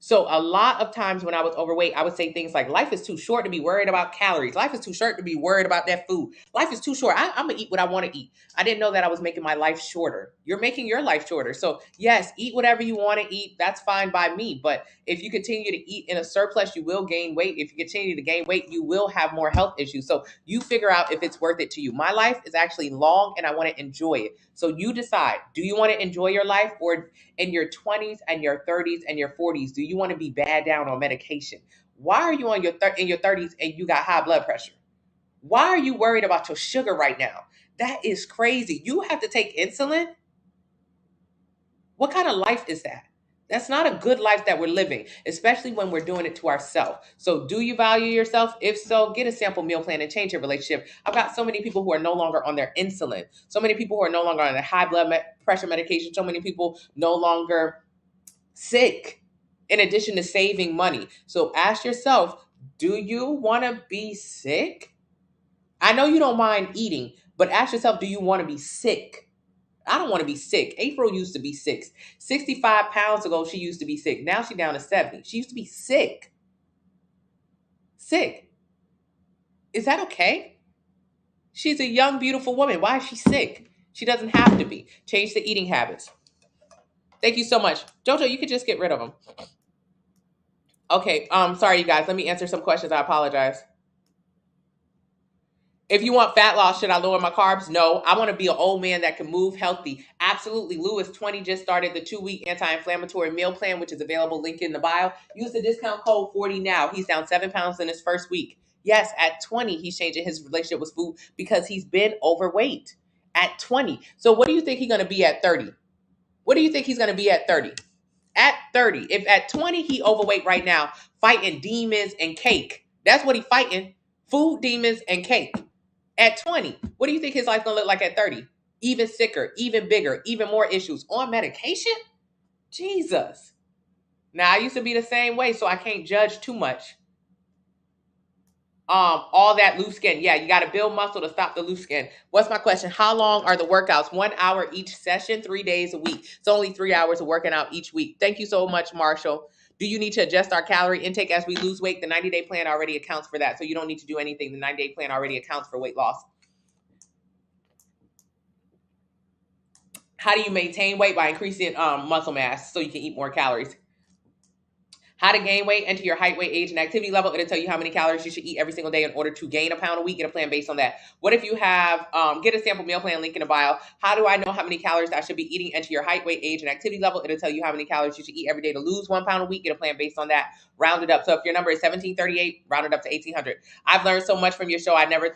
So a lot of times when I was overweight, I would say things like, life is too short to be worried about calories. Life is too short to be worried about that food. Life is too short. I'm going to eat what I want to eat. I didn't know that I was making my life shorter. You're making your life shorter. So yes, eat whatever you want to eat. That's fine by me. But if you continue to eat in a surplus, you will gain weight. If you continue to gain weight, you will have more health issues. So you figure out if it's worth it to you. My life is actually long and I want to enjoy it. So you decide, do you want to enjoy your life, or in your 20s and your 30s and your 40s, do you want to be bad down on medication? Why are you in your 30s and you got high blood pressure? Why are you worried about your sugar right now? That is crazy. You have to take insulin? What kind of life is that? That's not a good life that we're living, especially when we're doing it to ourselves. So do you value yourself? If so, get a sample meal plan and change your relationship. I've got so many people who are no longer on their insulin, so many people who are no longer on their high blood pressure medication, so many people no longer sick, in addition to saving money. So ask yourself, do you want to be sick? I know you don't mind eating, but ask yourself, do you want to be sick? I don't want to be sick. April used to be sick. 65 pounds ago, she used to be sick. Now she's down to 70. She used to be sick. Sick. Is that okay? She's a young, beautiful woman. Why is she sick? She doesn't have to be. Change the eating habits. Thank you so much. Jojo, you could just get rid of them. Okay, sorry, you guys. Let me answer some questions. I apologize. If you want fat loss, should I lower my carbs? No. I want to be an old man that can move healthy. Absolutely. Lewis20 just started the 2-week anti-inflammatory meal plan, which is available, link in the bio. Use the discount code 40 now. He's down 7 pounds in his first week. Yes, at 20, he's changing his relationship with food because he's been overweight at 20. So what do you think he's going to be at 30? What do you think he's going to be at 30? At 30. If at 20, he overweight right now, fighting demons and cake. That's what he's fighting. Food, demons, and cake. At 20, what do you think his life's going to look like at 30? Even sicker, even bigger, even more issues. On medication? Jesus. Now, I used to be the same way, so I can't judge too much. All that loose skin. Yeah, you got to build muscle to stop the loose skin. What's my question? How long are the workouts? 1 hour each session, 3 days a week. It's only 3 hours of working out each week. Thank you so much, Marshall. Do you need to adjust our calorie intake as we lose weight? The 90-day plan already accounts for that. So you don't need to do anything. The 90-day plan already accounts for weight loss. How do you maintain weight? By increasing muscle mass so you can eat more calories. How to gain weight, enter your height, weight, age, and activity level. It'll tell you how many calories you should eat every single day in order to gain a pound a week. Get a plan based on that. What if you have, get a sample meal plan, link in the bio. How do I know how many calories I should be eating? Enter your height, weight, age, and activity level. It'll tell you how many calories you should eat every day to lose 1 pound a week. Get a plan based on that. Round it up. So if your number is 1738, round it up to 1800. I've learned so much from your show. I never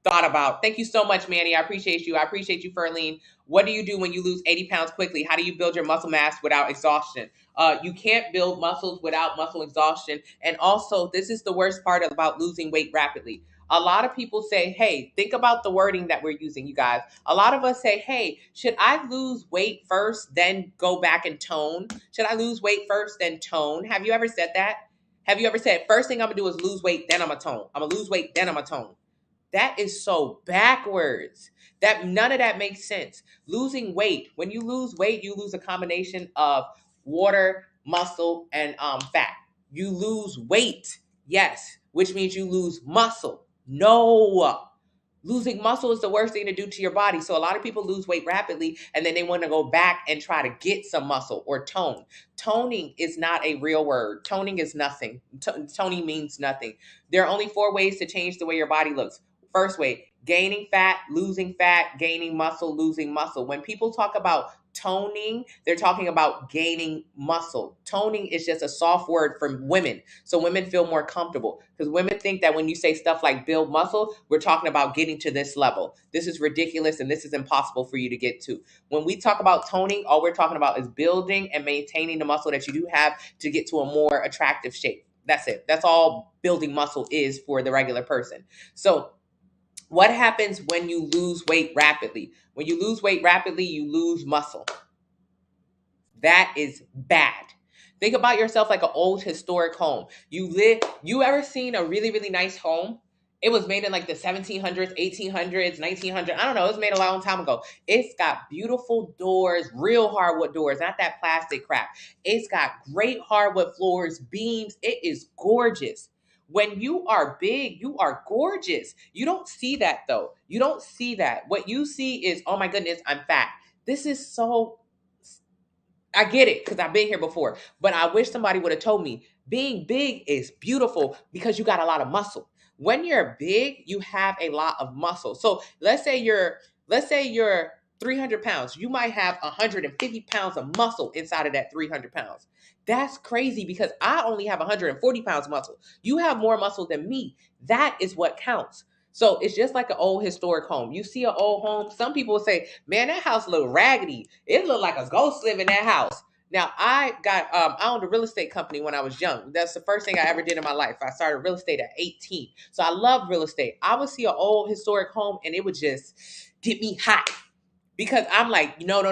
thought about. Thank you so much, Manny. I appreciate you. I appreciate you, Ferline. What do you do when you lose 80 pounds quickly? How do you build your muscle mass without exhaustion? You can't build muscles without muscle exhaustion. And also, this is the worst part about losing weight rapidly. A lot of people say, hey, think about the wording that we're using, you guys. A lot of us say, hey, should I lose weight first, then go back and tone? Should I lose weight first, then tone? Have you ever said that? Have you ever said, first thing I'm going to do is lose weight, then I'm going to tone. I'm going to lose weight, then I'm going to tone. That is so backwards. That none of that makes sense. Losing weight, when you lose weight, you lose a combination of water, muscle, and fat. You lose weight, yes, which means you lose muscle. No. Losing muscle is the worst thing to do to your body. So a lot of people lose weight rapidly and then they want to go back and try to get some muscle or tone. Toning is not a real word. Toning is nothing. Toning means nothing. There are only 4 ways to change the way your body looks. First way, gaining fat, gaining muscle, losing muscle. When people talk about toning, they're talking about gaining muscle. Toning is just a soft word for women. So women feel more comfortable because women think that when you say stuff like build muscle, we're talking about getting to this level. This is ridiculous and this is impossible for you to get to. When we talk about toning, all we're talking about is building and maintaining the muscle that you do have to get to a more attractive shape. That's it. That's all building muscle is for the regular person. So what happens when you lose weight rapidly? When you lose weight rapidly, you lose muscle. That is bad. Think about yourself like an old historic home. You ever seen a really, really nice home? It was made in like the 1700s, 1800s, 1900s. I don't know. It was made a long time ago. It's got beautiful doors, real hardwood doors, not that plastic crap. It's got great hardwood floors, beams. It is gorgeous. When you are big, you are gorgeous. You don't see that though. You don't see that. What you see is, oh my goodness, I'm fat. This is so, I get it because I've been here before, but I wish somebody would have told me being big is beautiful because you got a lot of muscle. When you're big, you have a lot of muscle. So let's say you're 300 pounds. You might have 150 pounds of muscle inside of that 300 pounds. That's crazy because I only have 140 pounds of muscle. You have more muscle than me. That is what counts. So it's just like an old historic home. You see an old home. Some people will say, man, that house look raggedy. It looked like a ghost living in that house. Now, I owned a real estate company when I was young. That's the first thing I ever did in my life. I started real estate at 18. So I love real estate. I would see an old historic home and it would just get me hot. Because I'm like, no.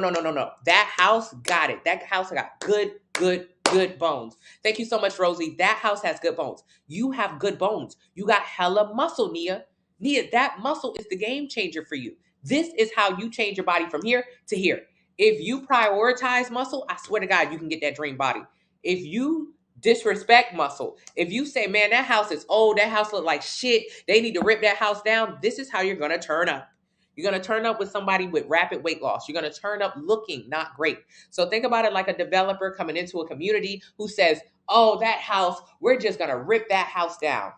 That house got it. That house got good bones. Thank you so much, Rosie. That house has good bones. You have good bones. You got hella muscle, Nia. Nia, that muscle is the game changer for you. This is how you change your body from here to here. If you prioritize muscle, I swear to God, you can get that dream body. If you disrespect muscle, if you say, man, that house is old, that house look like shit, they need to rip that house down, this is how you're going to turn up. You're going to turn up with somebody with rapid weight loss. You're going to turn up looking not great. So think about it like a developer coming into a community who says, oh, that house, we're just going to rip that house down.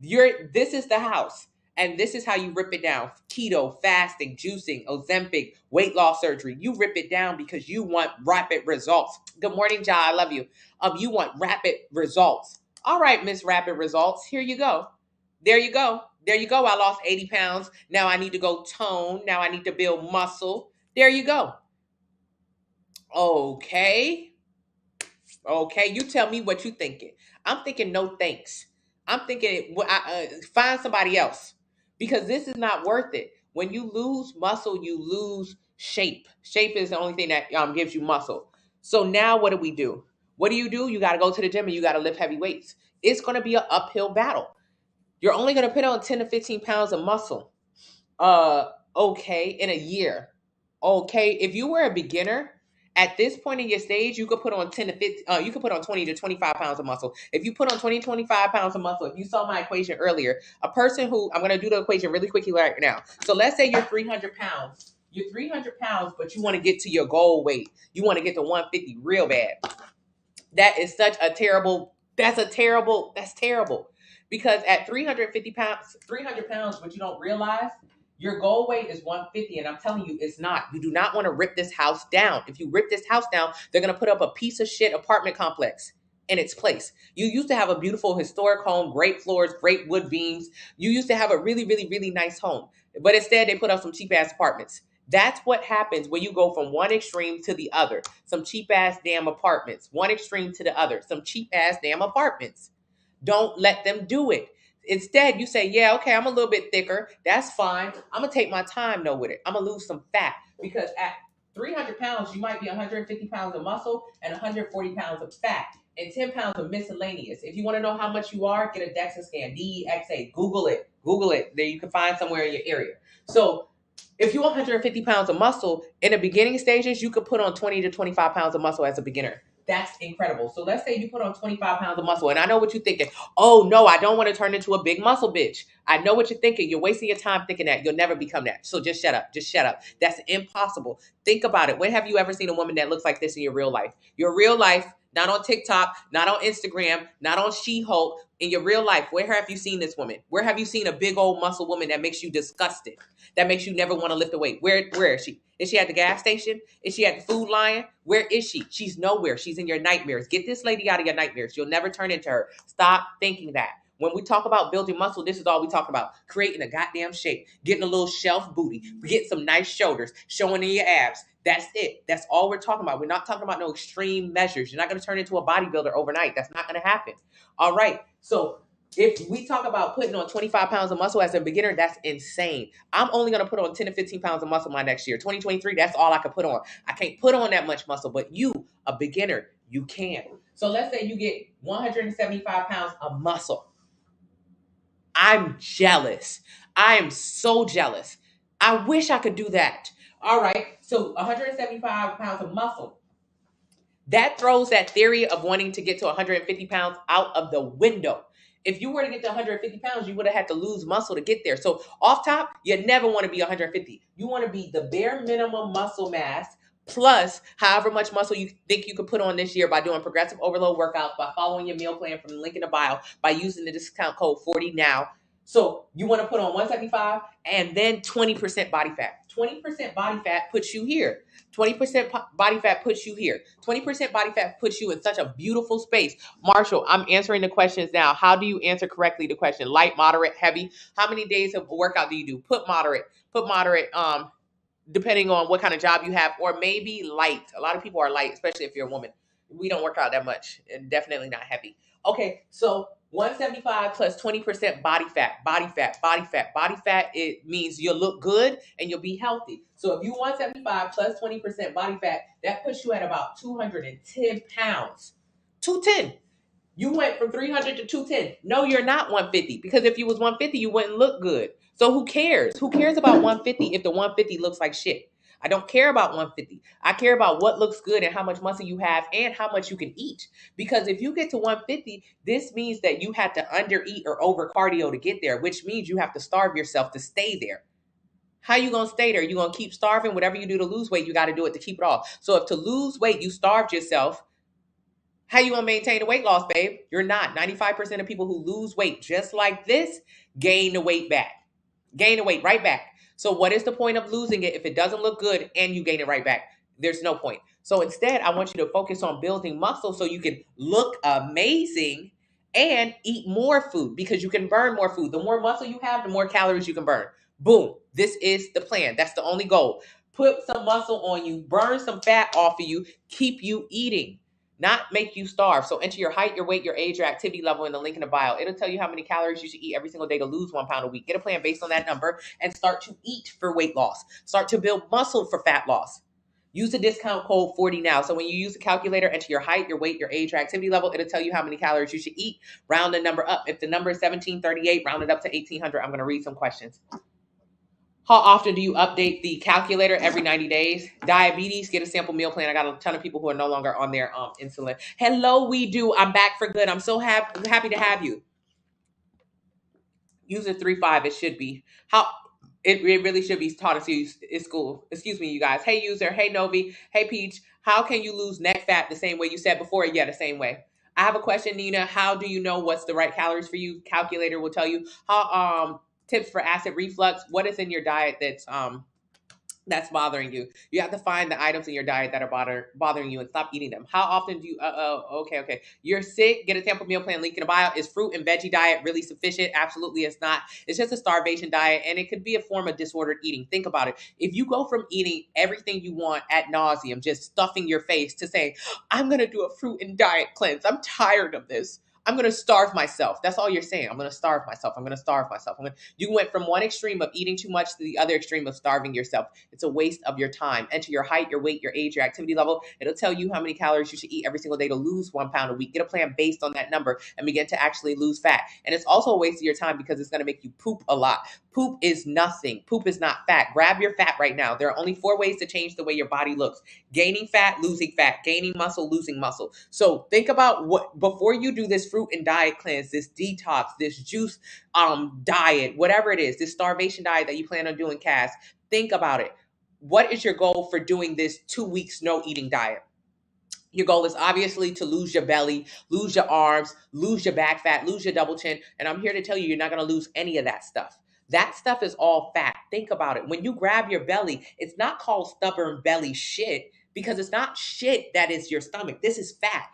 This is the house. And this is how you rip it down. Keto, fasting, juicing, Ozempic, weight loss surgery. You rip it down because you want rapid results. Good morning, Ja. I love you. You want rapid results. All right, Miss Rapid Results. Here you go. There you go. There you go. I lost 80 pounds. Now I need to go tone. Now I need to build muscle. There you go. Okay. Okay. You tell me what you thinking. I'm thinking no thanks. I'm thinking find somebody else because this is not worth it. When you lose muscle, you lose shape. Shape is the only thing that gives you muscle. So now what do? What do? You got to go to the gym and you got to lift heavy weights. It's going to be an uphill battle. You're only going to put on 10 to 15 pounds of muscle. Okay, in a year. Okay, if you were a beginner at this point in your stage, you could put on 10 to 50, you could put on 20 to 25 pounds of muscle. If you put on 20, 25 pounds of muscle, if you saw my equation earlier, a person who, I'm going to do the equation really quickly right now. So let's say you're 300 pounds. You're 300 pounds, but you want to get to your goal weight. You want to get to 150 real bad. That is such a terrible, that's terrible. Because at 300 pounds, what you don't realize, your goal weight is 150. And I'm telling you, it's not. You do not want to rip this house down. If you rip this house down, they're going to put up a piece of shit apartment complex in its place. You used to have a beautiful historic home, great floors, great wood beams. You used to have a really, really, really nice home. But instead, they put up some cheap ass apartments. That's what happens when you go from one extreme to the other. Some cheap ass damn apartments. One extreme to the other. Some cheap ass damn apartments. Don't let them do it. Instead, you say, yeah, okay, I'm a little bit thicker. That's fine. I'm going to take my time, though, with it. I'm going to lose some fat. Because at 300 pounds, you might be 150 pounds of muscle and 140 pounds of fat and 10 pounds of miscellaneous. If you want to know how much you are, get a DEXA scan, DEXA. Google it. Google it. There you can find somewhere in your area. So if you're 150 pounds of muscle, in the beginning stages, you could put on 20 to 25 pounds of muscle as a beginner. That's incredible. So let's say you put on 25 pounds of muscle. And I know what you're thinking. Oh, no, I don't want to turn into a big muscle bitch. I know what you're thinking. You're wasting your time thinking that. You'll never become that. So just shut up. Just shut up. That's impossible. Think about it. When have you ever seen a woman that looks like this in your real life? Your real life, not on TikTok, not on Instagram, not on She-Hulk. In your real life, where have you seen this woman? Where have you seen a big old muscle woman that makes you disgusted? That makes you never want to lift a weight? Where is she? Is she at the gas station? Is she at the Food Lion? Where is she? She's nowhere. She's in your nightmares. Get this lady out of your nightmares. You'll never turn into her. Stop thinking that. When we talk about building muscle, this is all we talk about. Creating a goddamn shape. Getting a little shelf booty. Getting some nice shoulders. Showing in your abs. That's it. That's all we're talking about. We're not talking about no extreme measures. You're not going to turn into a bodybuilder overnight. That's not going to happen. All right. So if we talk about putting on 25 pounds of muscle as a beginner, that's insane. I'm only going to put on 10 to 15 pounds of muscle my next year. 2023, that's all I can put on. I can't put on that much muscle, but you, a beginner, you can. So let's say you get 175 pounds of muscle. I'm jealous. I am so jealous. I wish I could do that. All right. So 175 pounds of muscle. That throws that theory of wanting to get to 150 pounds out of the window. If you were to get to 150 pounds, you would have had to lose muscle to get there. So off top, you never want to be 150. You want to be the bare minimum muscle mass plus however much muscle you think you could put on this year by doing progressive overload workouts, by following your meal plan from the link in the bio, by using the discount code 40NOW. So you want to put on 175 and then 20% body fat. 20% body fat puts you here. 20% body fat puts you here. 20% body fat puts you in such a beautiful space. Marshall, I'm answering the questions now. How do you answer correctly the question? Light, moderate, heavy? How many days of workout do you do? Put moderate, depending on what kind of job you have, or maybe light. A lot of people are light, especially if you're a woman. We don't work out that much, and definitely not heavy. Okay, so 175 plus 20% body fat. It means you'll look good and you'll be healthy. So if you 175 plus 20% body fat, that puts you at about 210 pounds. 210. You went from 300 to 210. No, you're not 150, because if you was 150, you wouldn't look good. So who cares? Who cares about 150 if the 150 looks like shit? I don't care about 150. I care about what looks good and how much muscle you have and how much you can eat. Because if you get to 150, this means that you had to undereat or over cardio to get there, which means you have to starve yourself to stay there. How you going to stay there? You going to keep starving? Whatever you do to lose weight, you got to do it to keep it off. So if to lose weight, you starved yourself, how you going to maintain the weight loss, babe? You're not. 95% of people who lose weight just like this gain the weight back. Gain the weight right back. So what is the point of losing it if it doesn't look good and you gain it right back? There's no point. So instead, I want you to focus on building muscle so you can look amazing and eat more food, because you can burn more food. The more muscle you have, the more calories you can burn. Boom. This is the plan. That's the only goal. Put some muscle on you, burn some fat off of you, keep you eating, not make you starve. So enter your height, your weight, your age, your activity level in the link in the bio. It'll tell you how many calories you should eat every single day to lose 1 pound a week. Get a plan based on that number and start to eat for weight loss. Start to build muscle for fat loss. Use the discount code 40 now. So when you use the calculator, enter your height, your weight, your age, your activity level. It'll tell you how many calories you should eat. Round the number up. If the number is 1738, round it up to 1800. I'm going to read some questions. How often do you update the calculator? Every 90 days. Diabetes, get a sample meal plan. I got a ton of people who are no longer on their insulin. Hello, we do. I'm back for good. I'm so happy to have you. User 3.5, it should be. It really should be taught at school. Excuse me, you guys. Hey, user. Hey, Novi. Hey, Peach. How can you lose neck fat the same way you said before? Yeah, the same way. I have a question, Nina. How do you know what's the right calories for you? Calculator will tell you. How tips for acid reflux. What is in your diet that's bothering you? You have to find the items in your diet that are bothering you and stop eating them. How often do you okay. You're sick, get a sample meal plan, link in the bio. Is fruit and veggie diet really sufficient? Absolutely it's not. It's just a starvation diet, and it could be a form of disordered eating. Think about it. If you go from eating everything you want ad nauseum, just stuffing your face, to saying, I'm gonna do a fruit and diet cleanse, I'm tired of this, I'm going to starve myself. That's all you're saying. I'm going to starve myself. I'm going to starve myself. You went from one extreme of eating too much to the other extreme of starving yourself. It's a waste of your time. Enter your height, your weight, your age, your activity level. It'll tell you how many calories you should eat every single day to lose 1 pound a week. Get a plan based on that number and begin to actually lose fat. And it's also a waste of your time because it's going to make you poop a lot. Poop is nothing. Poop is not fat. Grab your fat right now. There are only 4 ways to change the way your body looks: gaining fat, losing fat, gaining muscle, losing muscle. So think about what, before you do this fruit and diet cleanse, this detox, this juice diet, whatever it is, this starvation diet that you plan on doing, Cass, think about it. What is your goal for doing this 2 weeks no eating diet? Your goal is obviously to lose your belly, lose your arms, lose your back fat, lose your double chin. And I'm here to tell you, you're not going to lose any of that stuff. That stuff is all fat. Think about it. When you grab your belly, it's not called stubborn belly shit, because it's not shit that is your stomach. This is fat.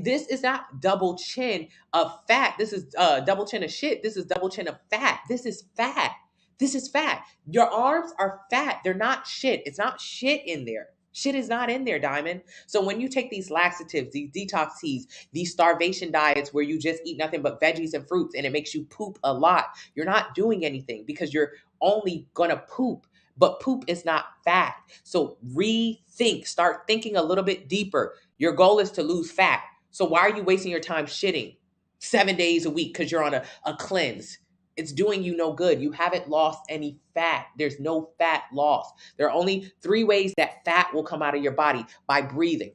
This is not double chin of fat. This is double chin of shit. This is double chin of fat. This is fat. This is fat. Your arms are fat. They're not shit. It's not shit in there. Shit is not in there, Diamond. So when you take these laxatives, these detox teas, these starvation diets where you just eat nothing but veggies and fruits and it makes you poop a lot, you're not doing anything because you're only gonna poop. But poop is not fat. So rethink, start thinking a little bit deeper. Your goal is to lose fat. So why are you wasting your time shitting 7 days a week because you're on a cleanse? It's doing you no good. You haven't lost any fat. There's no fat loss. There are only 3 ways that fat will come out of your body: by breathing.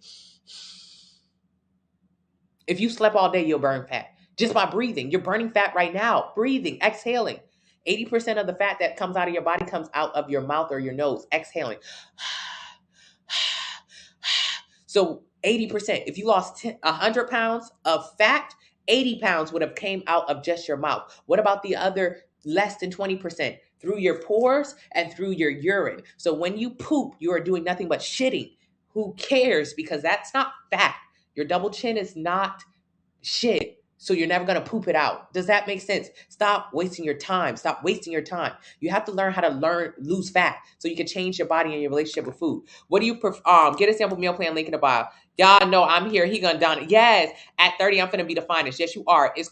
If you slept all day, you'll burn fat. Just by breathing. You're burning fat right now. Breathing, exhaling. 80% of the fat that comes out of your body comes out of your mouth or your nose. Exhaling. So 80%. If you lost 100 pounds of fat, 80 pounds would have came out of just your mouth. What about the other less than 20%? Through your pores and through your urine. So when you poop, you are doing nothing but shitting. Who cares? Because that's not fat. Your double chin is not shit. So you're never going to poop it out. Does that make sense? Stop wasting your time. Stop wasting your time. You have to learn how to lose fat so you can change your body and your relationship with food. What do you prefer? Get a sample meal plan, link in the bio. Y'all know I'm here. He gonna done it. Yes, at 30, I'm gonna be the finest. Yes, you are. Is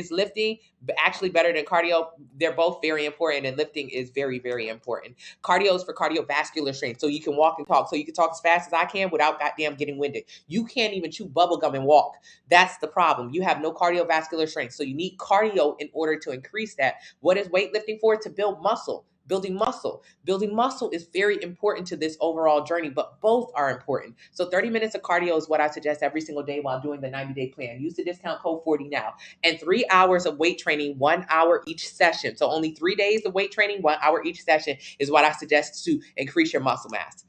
lifting actually better than cardio? They're both very important, and lifting is very, very important. Cardio is for cardiovascular strength, so you can walk and talk. So you can talk as fast as I can without goddamn getting winded. You can't even chew bubble gum and walk. That's the problem. You have no cardiovascular strength, so you need cardio in order to increase that. What is weightlifting for? To build muscle. Building muscle is very important to this overall journey, but both are important. So 30 minutes of cardio is what I suggest every single day while doing the 90-day plan. Use the discount code 40 now. And 3 hours of weight training, 1 hour each session. So only 3 days of weight training, 1 hour each session is what I suggest to increase your muscle mass.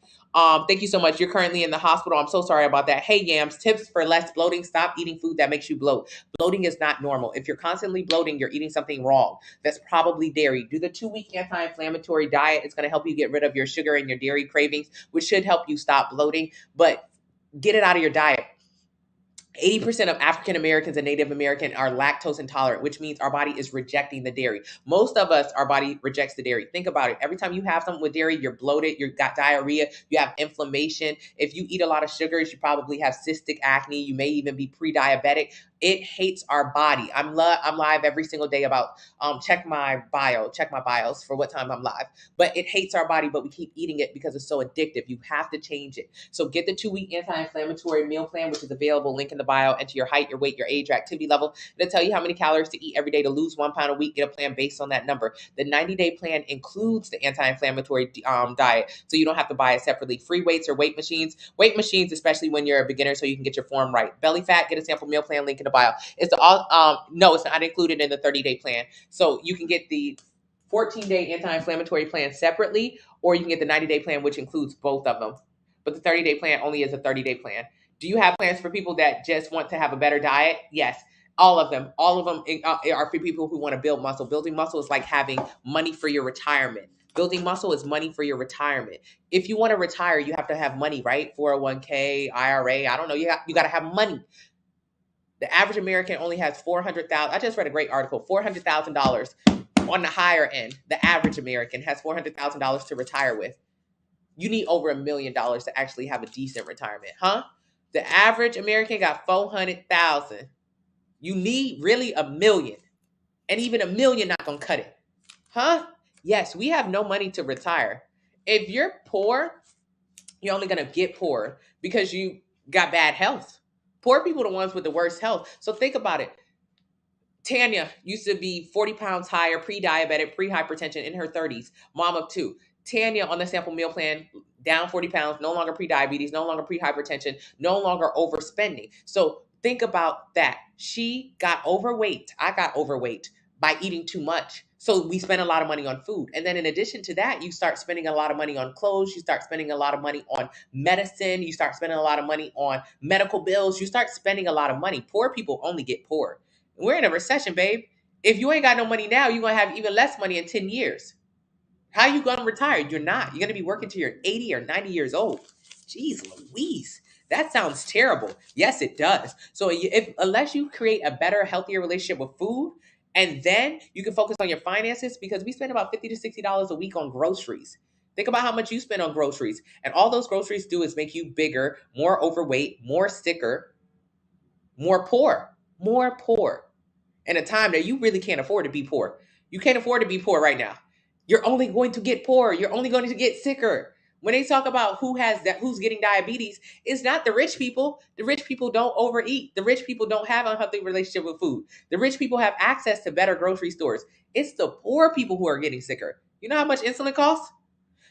Thank you so much. You're currently in the hospital. I'm so sorry about that. Hey, Yams, tips for less bloating. Stop eating food that makes you bloat. Bloating is not normal. If you're constantly bloating, you're eating something wrong. That's probably dairy. Do the 2-week anti-inflammatory diet. It's going to help you get rid of your sugar and your dairy cravings, which should help you stop bloating, but get it out of your diet. 80% of African Americans and Native American are lactose intolerant, which means our body is rejecting the dairy. Most of us, our body rejects the dairy. Think about it. Every time you have something with dairy, you're bloated, you've got diarrhea, you have inflammation. If you eat a lot of sugars, you probably have cystic acne. You may even be pre-diabetic. It hates our body. I'm live every single day about check my bios for what time I'm live. But it hates our body, but we keep eating it because it's so addictive. You have to change it. So get the 2-week anti-inflammatory meal plan, which is available. Link in the bio. Enter your height, your weight, your age, your activity level. It'll tell you how many calories to eat every day to lose 1 pound a week. Get a plan based on that number. The 90-day plan includes the anti-inflammatory diet, so you don't have to buy it separately. Free weights or weight machines. Weight machines, especially when you're a beginner, so you can get your form right. Belly fat, get a sample meal plan. Link in the bio. It's no, it's not included in the 30-day plan. So you can get the 14-day anti-inflammatory plan separately, or you can get the 90-day plan, which includes both of them. But the 30-day plan only is a 30-day plan. Do you have plans for people that just want to have a better diet? Yes. All of them are for people who want to build muscle. Building muscle is like having money for your retirement. Building muscle is money for your retirement. If you want to retire, you have to have money, right? 401k, IRA, I don't know. You got to have money. The average American only has $400,000. I just read a great article, $400,000 on the higher end. The average American has $400,000 to retire with. You need over $1 million to actually have a decent retirement, huh? The average American got $400,000. You need really $1 million, and even $1 million not gonna cut it, huh? Yes, we have no money to retire. If you're poor, you're only gonna get poor because you got bad health. Poor people are the ones with the worst health. So think about it. Tanya used to be 40 pounds higher, pre-diabetic, pre-hypertension in her 30s, mom of 2. Tanya on the sample meal plan, down 40 pounds, no longer pre-diabetes, no longer pre-hypertension, no longer overspending. So think about that. She got overweight. I got overweight by eating too much. So we spend a lot of money on food. And then in addition to that, you start spending a lot of money on clothes. You start spending a lot of money on medicine. You start spending a lot of money on medical bills. You start spending a lot of money. Poor people only get poor. We're in a recession, babe. If you ain't got no money now, you're going to have even less money in 10 years. How you going to retire? You're not. You're going to be working till you're 80 or 90 years old. Jeez Louise. That sounds terrible. Yes, it does. So unless you create a better, healthier relationship with food, and then you can focus on your finances, because we spend about $50 to $60 a week on groceries. Think about how much you spend on groceries. And all those groceries do is make you bigger, more overweight, more sicker, more poor. In a time that you really can't afford to be poor. You can't afford to be poor right now. You're only going to get poorer. You're only going to get sicker. When they talk about who's getting diabetes, it's not the rich people. The rich people don't overeat. The rich people don't have a unhealthy relationship with food. The rich people have access to better grocery stores. It's the poor people who are getting sicker. You know how much insulin costs?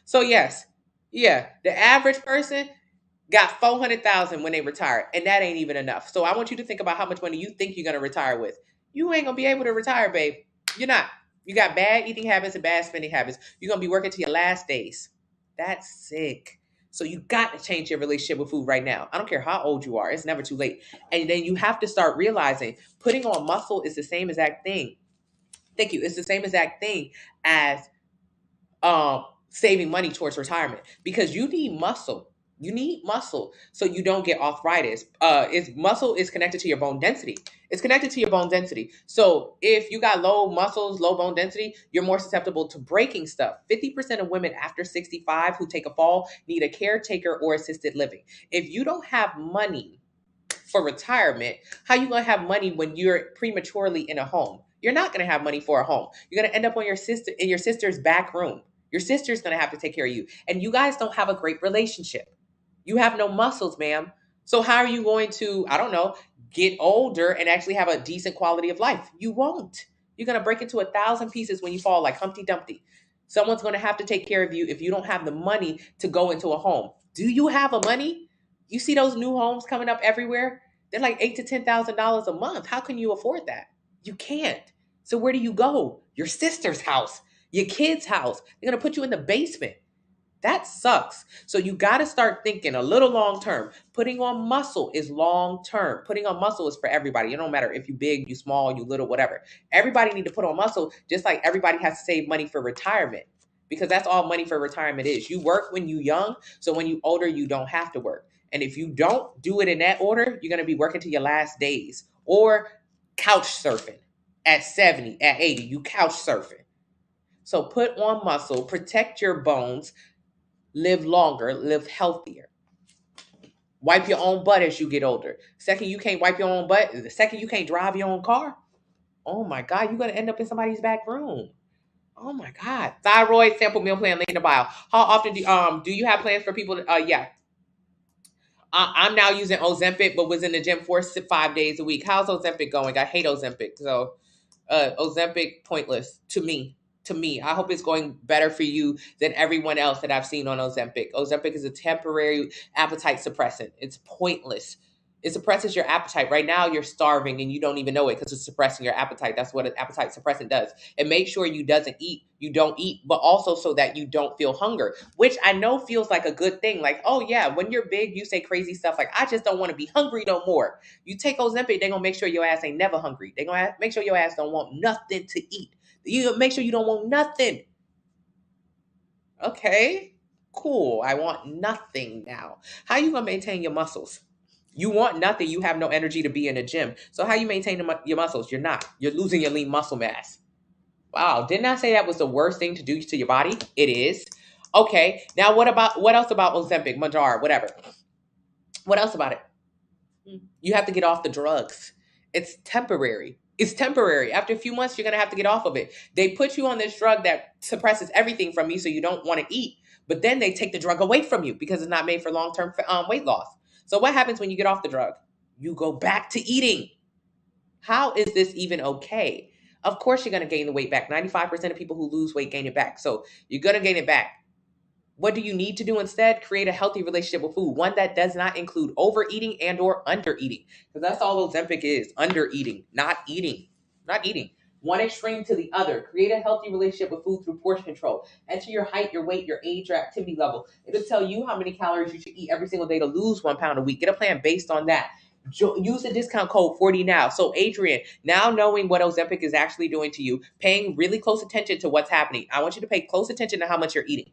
So yes, yeah, the average person got 400,000 when they retire, and that ain't even enough. So I want you to think about how much money you think you're going to retire with. You ain't going to be able to retire, babe. You're not. You got bad eating habits and bad spending habits. You're going to be working to your last days. That's sick. So you got to change your relationship with food right now. I don't care how old you are. It's never too late. And then you have to start realizing putting on muscle is the same exact thing. Thank you. It's the same exact thing as saving money towards retirement, because you need muscle. You need muscle so you don't get arthritis. Muscle is connected to your bone density. It's connected to your bone density. So if you got low muscles, low bone density, you're more susceptible to breaking stuff. 50% of women after 65 who take a fall need a caretaker or assisted living. If you don't have money for retirement, how you going to have money when you're prematurely in a home? You're not going to have money for a home. You're going to end up on your sister's back room. Your sister's going to have to take care of you. And you guys don't have a great relationship. You have no muscles, ma'am. So how are you going to, I don't know, get older and actually have a decent quality of life? You won't. You're going to break into 1,000 pieces when you fall like Humpty Dumpty. Someone's going to have to take care of you if you don't have the money to go into a home. Do you have the money? You see those new homes coming up everywhere? They're like $8,000 to $10,000 a month. How can you afford that? You can't. So where do you go? Your sister's house, your kid's house. They're going to put you in the basement. That sucks. So you got to start thinking a little long term. Putting on muscle is long term. Putting on muscle is for everybody. It don't matter if you big, you small, you little, whatever. Everybody need to put on muscle, just like everybody has to save money for retirement, because that's all money for retirement is. You work when you young, so when you older, you don't have to work. And if you don't do it in that order, you're going to be working to your last days or couch surfing at 70, at 80. You couch surfing. So put on muscle, protect your bones, live longer, live healthier. Wipe your own butt as you get older. Second, you can't wipe your own butt. The second, you can't drive your own car. Oh my God, you're going to end up in somebody's back room. Oh my God. Thyroid sample meal plan, link in the bio. How often do you have plans for people to, yeah. I'm now using Ozempic, but was in the gym 5 days a week. How's Ozempic going? I hate Ozempic. So Ozempic, pointless to me. To me, I hope it's going better for you than everyone else that I've seen on Ozempic. Ozempic is a temporary appetite suppressant. It's pointless. It suppresses your appetite. Right now, you're starving and you don't even know it because it's suppressing your appetite. That's what an appetite suppressant does. It makes sure you don't eat, but also so that you don't feel hunger, which I know feels like a good thing. Like, oh yeah, when you're big, you say crazy stuff like, I just don't want to be hungry no more. You take Ozempic, they're going to make sure your ass ain't never hungry. They're going to make sure your ass don't want nothing to eat. You make sure you don't want nothing. Okay, cool. I want nothing now. How you going to maintain your muscles? You want nothing. You have no energy to be in a gym. So how you maintain your muscles? You're not. You're losing your lean muscle mass. Wow. Didn't I say that was the worst thing to do to your body? It is. Okay. Now what else about Ozempic, Manjaro, whatever? What else about it? You have to get off the drugs. It's temporary. It's temporary. After a few months, you're going to have to get off of it. They put you on this drug that suppresses everything from you so you don't want to eat. But then they take the drug away from you because it's not made for long-term weight loss. So what happens when you get off the drug? You go back to eating. How is this even okay? Of course you're going to gain the weight back. 95% of people who lose weight gain it back. So you're going to gain it back. What do you need to do instead? Create a healthy relationship with food. One that does not include overeating and or undereating. Because that's all Ozempic is. Undereating. Not eating. Not eating. One extreme to the other. Create a healthy relationship with food through portion control. Enter your height, your weight, your age, your activity level. It'll tell you how many calories you should eat every single day to lose 1 pound a week. Get a plan based on that. Use the discount code 40 now. So Adrian, now knowing what Ozempic is actually doing to you, paying really close attention to what's happening. I want you to pay close attention to how much you're eating.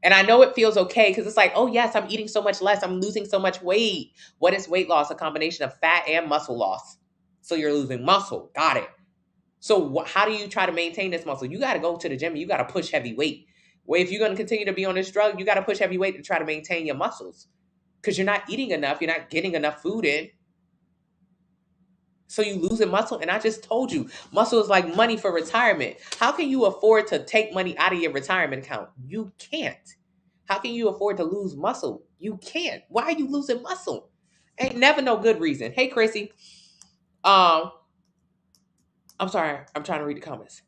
And I know it feels okay because it's like, oh yes, I'm eating so much less. I'm losing so much weight. What is weight loss? A combination of fat and muscle loss. So you're losing muscle. Got it. So how do you try to maintain this muscle? You got to go to the gym and you got to push heavy weight. Well, if you're going to continue to be on this drug, you got to push heavy weight to try to maintain your muscles because you're not eating enough. You're not getting enough food in. So you losing muscle. And I just told you, muscle is like money for retirement. How can you afford to take money out of your retirement account? You can't. How can you afford to lose muscle? You can't. Why are you losing muscle? Ain't never no good reason. Hey, Chrissy. I'm sorry. I'm trying to read the comments.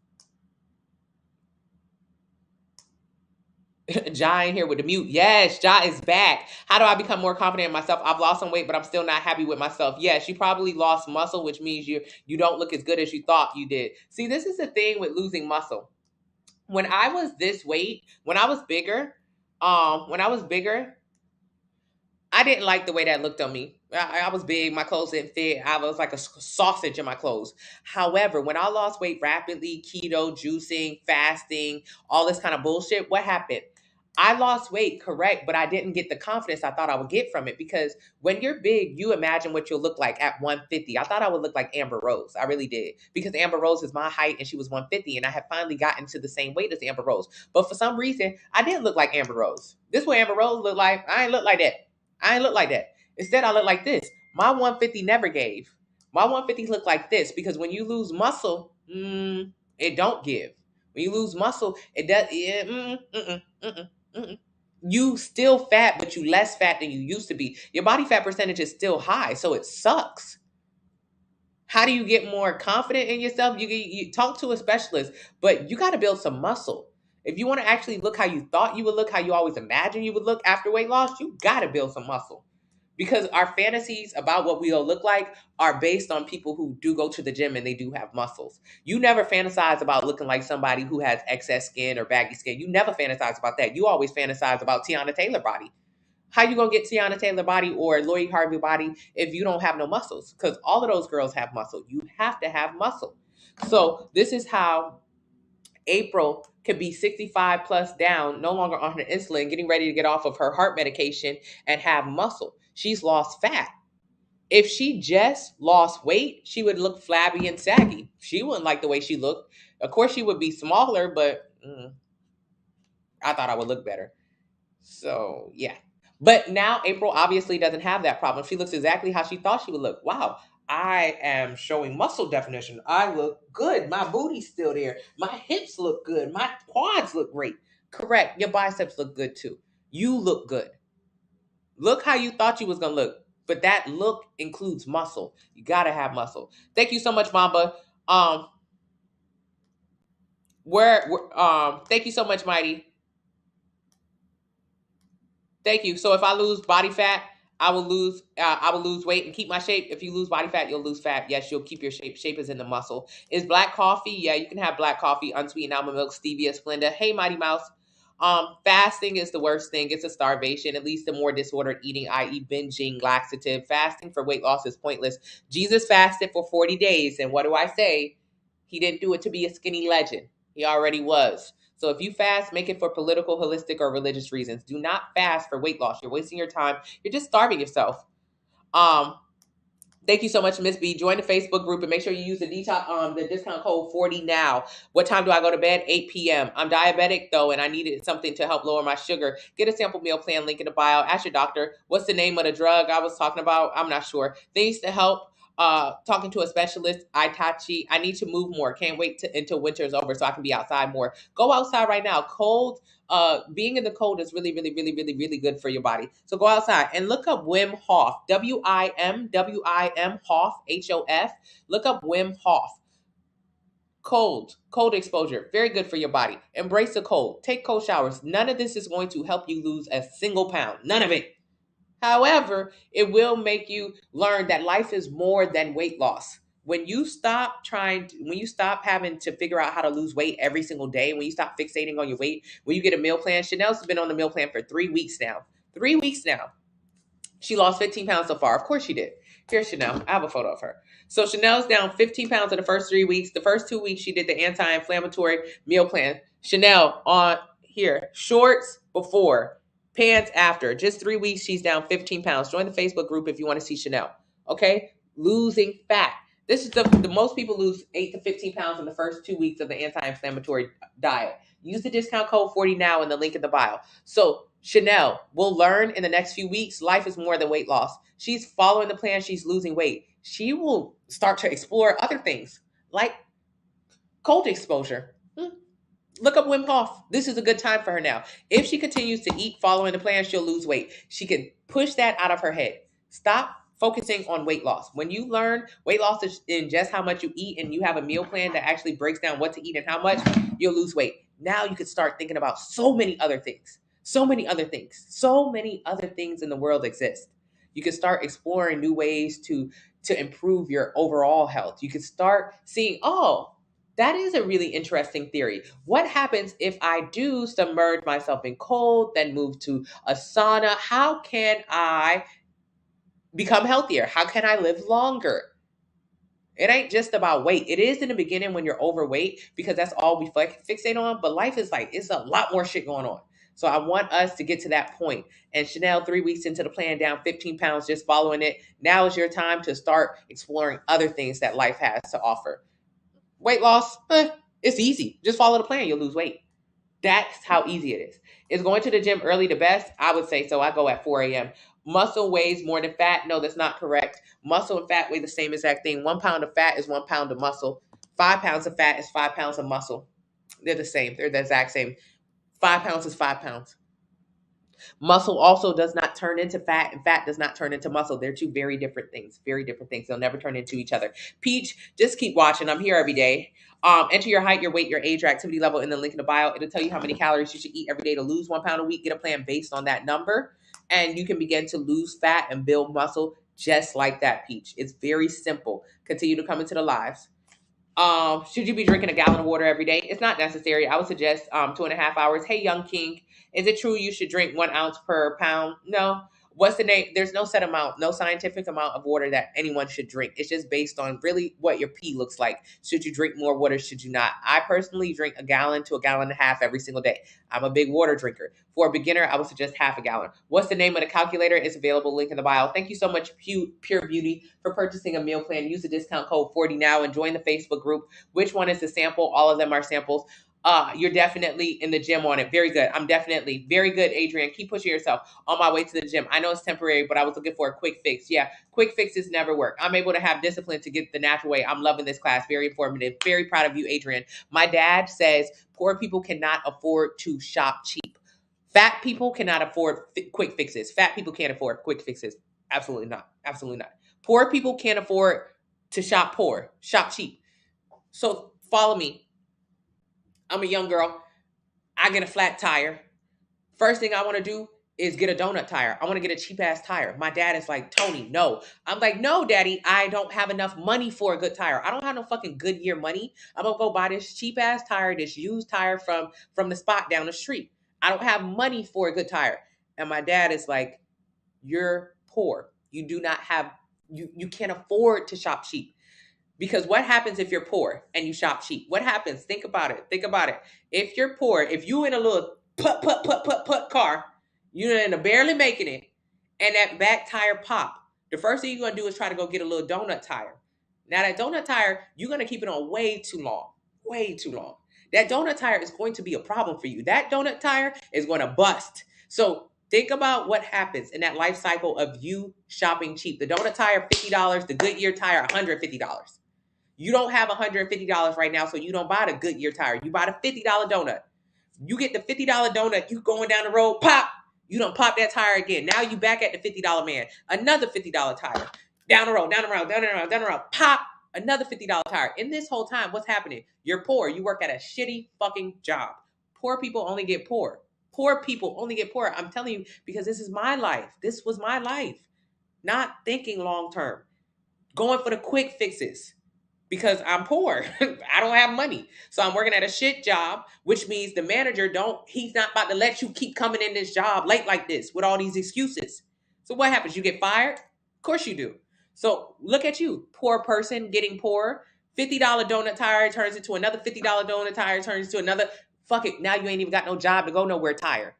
Ja in here with the mute. Yes, Ja is back. How do I become more confident in myself? I've lost some weight, but I'm still not happy with myself. Yes, you probably lost muscle, which means you don't look as good as you thought you did. See, this is the thing with losing muscle. When I was this weight, when I was bigger, I didn't like the way that looked on me. I was big. My clothes didn't fit. I was like a sausage in my clothes. However, when I lost weight rapidly, keto, juicing, fasting, all this kind of bullshit, what happened? I lost weight, correct, but I didn't get the confidence I thought I would get from it because when you're big, you imagine what you'll look like at 150. I thought I would look like Amber Rose. I really did because Amber Rose is my height and she was 150 and I had finally gotten to the same weight as Amber Rose. But for some reason, I didn't look like Amber Rose. This is what Amber Rose looked like. I ain't look like that. I ain't look like that. Instead, I look like this. My 150 never gave. My 150s look like this because when you lose muscle, it don't give. When you lose muscle, it does. You still fat, but you less fat than you used to be. Your body fat percentage is still high, so it sucks. How do you get more confident in yourself? You talk to a specialist, but you got to build some muscle. If you want to actually look how you thought you would look, how you always imagined you would look after weight loss, you got to build some muscle. Because our fantasies about what we'll look like are based on people who do go to the gym and they do have muscles. You never fantasize about looking like somebody who has excess skin or baggy skin. You never fantasize about that. You always fantasize about Tiana Taylor body. How you gonna get Tiana Taylor body or Lori Harvey body if you don't have no muscles? Because all of those girls have muscle. You have to have muscle. So this is how April could be 65 plus down, no longer on her insulin, getting ready to get off of her heart medication and have muscle. She's lost fat. If she just lost weight, she would look flabby and saggy. She wouldn't like the way she looked. Of course, she would be smaller, but I thought I would look better. So, yeah. But now April obviously doesn't have that problem. She looks exactly how she thought she would look. Wow, I am showing muscle definition. I look good. My booty's still there. My hips look good. My quads look great. Correct. Your biceps look good too. You look good. Look how you thought you was going to look. But that look includes muscle. You got to have muscle. Thank you so much, Mamba. Um, thank you so much, Mighty. Thank you. So if I lose body fat, I will lose weight and keep my shape. If you lose body fat, you'll lose fat. Yes, you'll keep your shape. Shape is in the muscle. Is black coffee? Yeah, you can have black coffee, unsweetened almond milk, stevia, Splenda. Hey, Mighty Mouse. Fasting is the worst thing. It's a starvation. It leads to more disordered eating, i.e., binging, laxative. Fasting for weight loss is pointless. Jesus fasted for 40 days, and what do I say? He didn't do it to be a skinny legend. He already was. So if you fast, make it for political, holistic, or religious reasons. Do not fast for weight loss. You're wasting your time. You're just starving yourself. Thank you so much, Miss B. Join the Facebook group and make sure you use the the discount code 40 now. What time do I go to bed? 8 p.m. I'm diabetic though, and I needed something to help lower my sugar. Get a sample meal plan, link in the bio. Ask your doctor, what's the name of the drug I was talking about? I'm not sure. Things to help. Talking to a specialist, Itachi. I need to move more. Can't wait until winter is over so I can be outside more. Go outside right now. Cold. Being in the cold is really, really, really, really, really good for your body. So go outside and look up Wim Hof. WIM Hof, HOF. Look up Wim Hof. Cold exposure, very good for your body. Embrace the cold. Take cold showers. None of this is going to help you lose a single pound. None of it. However, it will make you learn that life is more than weight loss. When you stop having to figure out how to lose weight every single day, when you stop fixating on your weight, when you get a meal plan, Chanel's been on the meal plan for 3 weeks now. 3 weeks now. She lost 15 pounds so far. Of course she did. Here's Chanel. I have a photo of her. So Chanel's down 15 pounds in the first 3 weeks. The first 2 weeks, she did the anti-inflammatory meal plan. Chanel on here, shorts before, pants after. Just 3 weeks, she's down 15 pounds. Join the Facebook group if you want to see Chanel. Okay? Losing fat. This is the most people lose 8 to 15 pounds in the first 2 weeks of the anti-inflammatory diet. Use the discount code 40 now in the link in the bio. So Chanel will learn in the next few weeks, life is more than weight loss. She's following the plan. She's losing weight. She will start to explore other things like cold exposure. Look up Wim Hof. This is a good time for her now. If she continues to eat following the plan, she'll lose weight. She can push that out of her head. Stop focusing on weight loss. When you learn weight loss is in just how much you eat and you have a meal plan that actually breaks down what to eat and how much, you'll lose weight. Now you can start thinking about so many other things. So many other things. So many other things in the world exist. You can start exploring new ways to improve your overall health. You can start seeing, oh, that is a really interesting theory. What happens if I do submerge myself in cold, then move to a sauna? How can I become healthier? How can I live longer? It ain't just about weight. It is in the beginning when you're overweight because that's all we fixate on. But life is like, it's a lot more shit going on. So I want us to get to that point. And Chanel, 3 weeks into the plan, down 15 pounds, just following it. Now is your time to start exploring other things that life has to offer. Weight loss, it's easy. Just follow the plan. You'll lose weight. That's how easy it is. Is going to the gym early the best? I would say so. I go at 4 a.m. Muscle weighs more than fat. No, that's not correct. Muscle and fat weigh the same exact thing. 1 pound of fat is 1 pound of muscle. 5 pounds of fat is 5 pounds of muscle. They're the same. They're the exact same. 5 pounds is 5 pounds. Muscle also does not turn into fat, and fat does not turn into muscle. They're two very different things. Very different things. They'll never turn into each other. Peach, just keep watching. I'm here every day. Enter your height, your weight, your age, your activity level in the link in the bio. It'll tell you how many calories you should eat every day to lose 1 pound a week. Get a plan based on that number, and you can begin to lose fat and build muscle just like that, Peach. It's very simple. Continue to come into the lives. Should you be drinking a gallon of water every day? It's not necessary. I would suggest 2.5 hours. Hey, Young King, is it true you should drink 1 ounce per pound? No. What's the name? There's no set amount, no scientific amount of water that anyone should drink. It's just based on really what your pee looks like. Should you drink more water? Should you not? I personally drink a gallon to a gallon and a half every single day. I'm a big water drinker. For a beginner, I would suggest half a gallon. What's the name of the calculator? It's available, link in the bio. Thank you so much, Pure Beauty, for purchasing a meal plan. Use the discount code 40 now and join the Facebook group. Which one is the sample? All of them are samples. You're definitely in the gym on it. Very good. I'm definitely very good, Adrian. Keep pushing yourself. On my way to the gym. I know it's temporary, but I was looking for a quick fix. Yeah, quick fixes never work. I'm able to have discipline to get the natural way. I'm loving this class. Very informative. Very proud of you, Adrian. My dad says poor people cannot afford to shop cheap. Fat people cannot afford quick fixes. Fat people can't afford quick fixes. Absolutely not. Absolutely not. Poor people can't afford to shop poor. Shop cheap. So follow me. I'm a young girl. I get a flat tire. First thing I want to do is get a donut tire. I want to get a cheap ass tire. My dad is like, Tony, no. I'm like, no, daddy, I don't have enough money for a good tire. I don't have no fucking Goodyear money. I'm going to go buy this cheap ass tire, this used tire from the spot down the street. I don't have money for a good tire. And my dad is like, you're poor. You do not have, you can't afford to shop cheap. Because what happens if you're poor and you shop cheap? What happens? Think about it. Think about it. If you're poor, if you in a little put car, you're in a barely making it, and that back tire pop, the first thing you're going to do is try to go get a little donut tire. Now that donut tire, you're going to keep it on way too long. Way too long. That donut tire is going to be a problem for you. That donut tire is going to bust. So think about what happens in that life cycle of you shopping cheap. The donut tire, $50. The Goodyear tire, $150. You don't have $150 right now, so you don't buy the Goodyear tire. You buy the $50 donut. You get the $50 donut, you going down the road, pop. You don't pop that tire again. Now you back at the $50 man. Another $50 tire. Down the road, pop. Another $50 tire. In this whole time, what's happening? You're poor. You work at a shitty fucking job. Poor people only get poor. Poor people only get poor. I'm telling you, because this is my life. This was my life. Not thinking long term. Going for the quick fixes. Because I'm poor. I don't have money. So I'm working at a shit job, which means the manager he's not about to let you keep coming in this job late like this with all these excuses. So what happens? You get fired? Of course you do. So look at you, poor person getting poor. $50 donut tire turns into another $50 donut tire, turns into another, fuck it, now you ain't even got no job to go nowhere tire.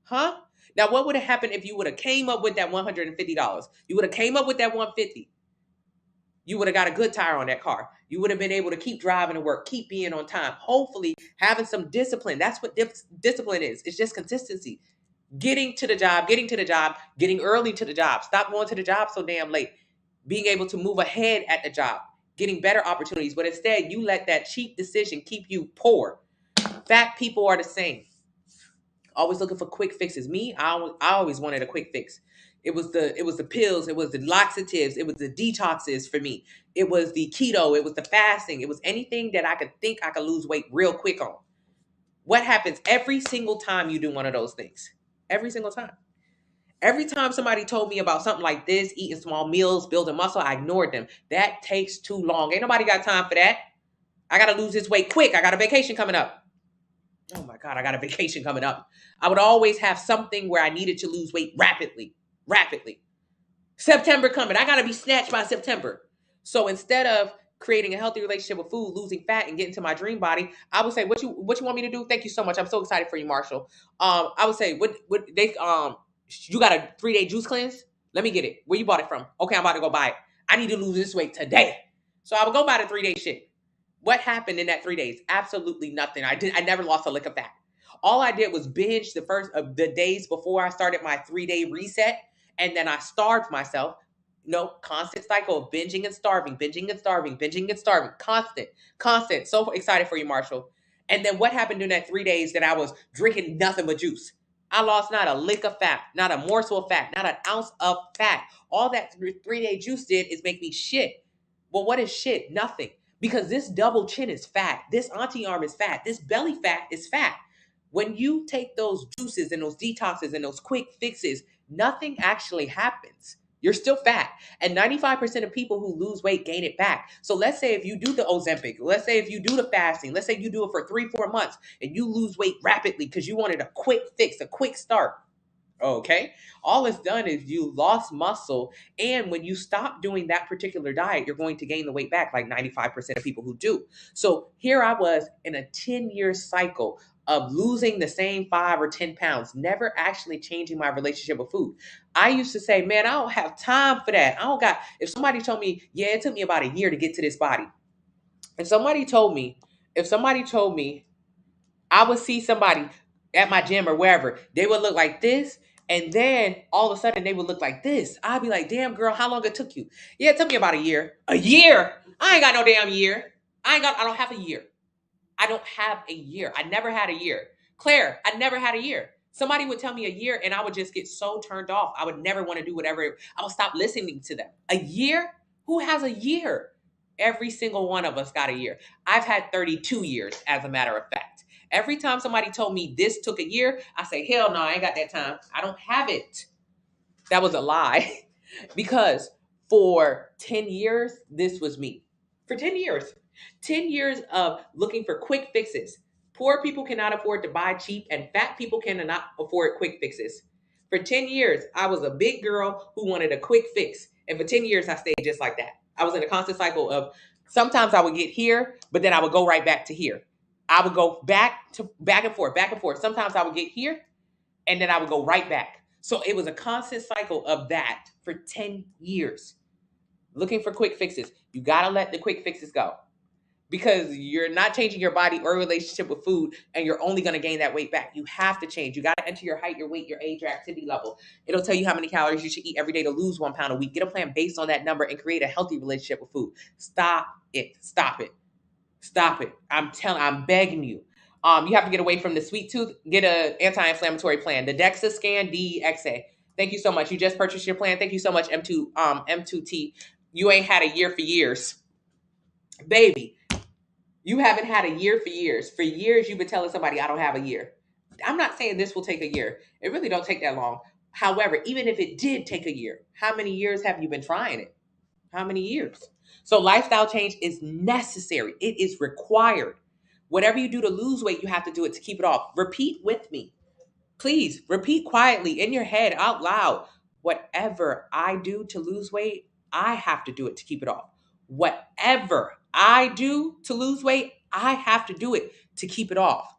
Huh? Now what would have happened if you would have came up with that $150? You would have came up with that $150. You would have got a good tire on that car. You would have been able to keep driving to work, keep being on time. Hopefully having some discipline. That's what discipline is. It's just consistency. Getting to the job, getting early to the job. Stop going to the job so damn late. Being able to move ahead at the job. Getting better opportunities. But instead, you let that cheap decision keep you poor. Fat people are the same. Always looking for quick fixes. Me, I always wanted a quick fix. It was the pills, it was the laxatives, it was the detoxes for me. It was the keto, it was the fasting, it was anything that I could think I could lose weight real quick on. What happens every single time you do one of those things? Every single time. Every time somebody told me about something like this, eating small meals, building muscle, I ignored them. That takes too long. Ain't nobody got time for that. I got to lose this weight quick. I got a vacation coming up. Oh my God, I got a vacation coming up. I would always have something where I needed to lose weight rapidly. September coming. I got to be snatched by September. So instead of creating a healthy relationship with food, losing fat, and getting to my dream body, I would say, what you want me to do? Thank you so much. I'm so excited for you, Marshall. I would say, you got a 3-day juice cleanse? Let me get it. Where you bought it from? Okay, I'm about to go buy it. I need to lose this weight today. So I would go buy the 3-day shit. What happened in that 3 days? Absolutely nothing. I never lost a lick of fat. All I did was binge the first of the days before I started my 3-day reset. And then I starved myself. Constant cycle of binging and starving. Constant. So excited for you, Marshall. And then what happened in that 3 days that I was drinking nothing but juice? I lost not a lick of fat, not a morsel of fat, not an ounce of fat. All that 3-day juice did is make me shit. Well, what is shit? Nothing. Because this double chin is fat. This auntie arm is fat. This belly fat is fat. When you take those juices and those detoxes and those quick fixes, nothing actually happens. You're still fat. And 95% of people who lose weight gain it back. So let's say if you do the Ozempic, let's say if you do the fasting, let's say you do it for 3-4 months and you lose weight rapidly because you wanted a quick fix, a quick start. Okay. All it's done is you lost muscle. And when you stop doing that particular diet, you're going to gain the weight back, like 95% of people who do. So here I was in a 10-year cycle of losing the same 5 or 10 pounds, never actually changing my relationship with food. I used to say, man, I don't have time for that. I don't got, if somebody told me, yeah, it took me about a year to get to this body. And if somebody told me I would see somebody at my gym or wherever, they would look like this, and then all of a sudden they would look like this. I'd be like, damn girl, how long it took you? Yeah, it took me about a year. A year? I ain't got no damn year. I don't have a year. I don't have a year. I never had a year. Claire, I never had a year. Somebody would tell me a year and I would just get so turned off. I would never want to do whatever. I would stop listening to them. A year? Who has a year? Every single one of us got a year. I've had 32 years, as a matter of fact. Every time somebody told me this took a year, I say, hell no, I ain't got that time. I don't have it. That was a lie. Because for 10 years, this was me. For 10 years. 10 years of looking for quick fixes. Poor people cannot afford to buy cheap, and fat people cannot afford quick fixes. For 10 years, I was a big girl who wanted a quick fix. And for 10 years, I stayed just like that. I was in a constant cycle of sometimes I would get here, but then I would go right back to here. I would go back and forth, back and forth. Sometimes I would get here and then I would go right back. So it was a constant cycle of that for 10 years. Looking for quick fixes. You got to let the quick fixes go because you're not changing your body or relationship with food, and you're only going to gain that weight back. You have to change. You got to enter your height, your weight, your age, your activity level. It'll tell you how many calories you should eat every day to lose 1 pound a week. Get a plan based on that number and create a healthy relationship with food. Stop it. Stop it. Stop it. I'm begging you. You have to get away from the sweet tooth, get an anti-inflammatory plan. The DEXA scan, DEXA. Thank you so much. You just purchased your plan. Thank you so much, M2T. You ain't had a year for years. Baby, you haven't had a year for years. For years, you've been telling somebody, I don't have a year. I'm not saying this will take a year. It really don't take that long. However, even if it did take a year, how many years have you been trying it? How many years? So lifestyle change is necessary. It is required. Whatever you do to lose weight, you have to do it to keep it off. Repeat with me. Please repeat quietly in your head out loud. Whatever I do to lose weight, I have to do it to keep it off. Whatever I do to lose weight, I have to do it to keep it off.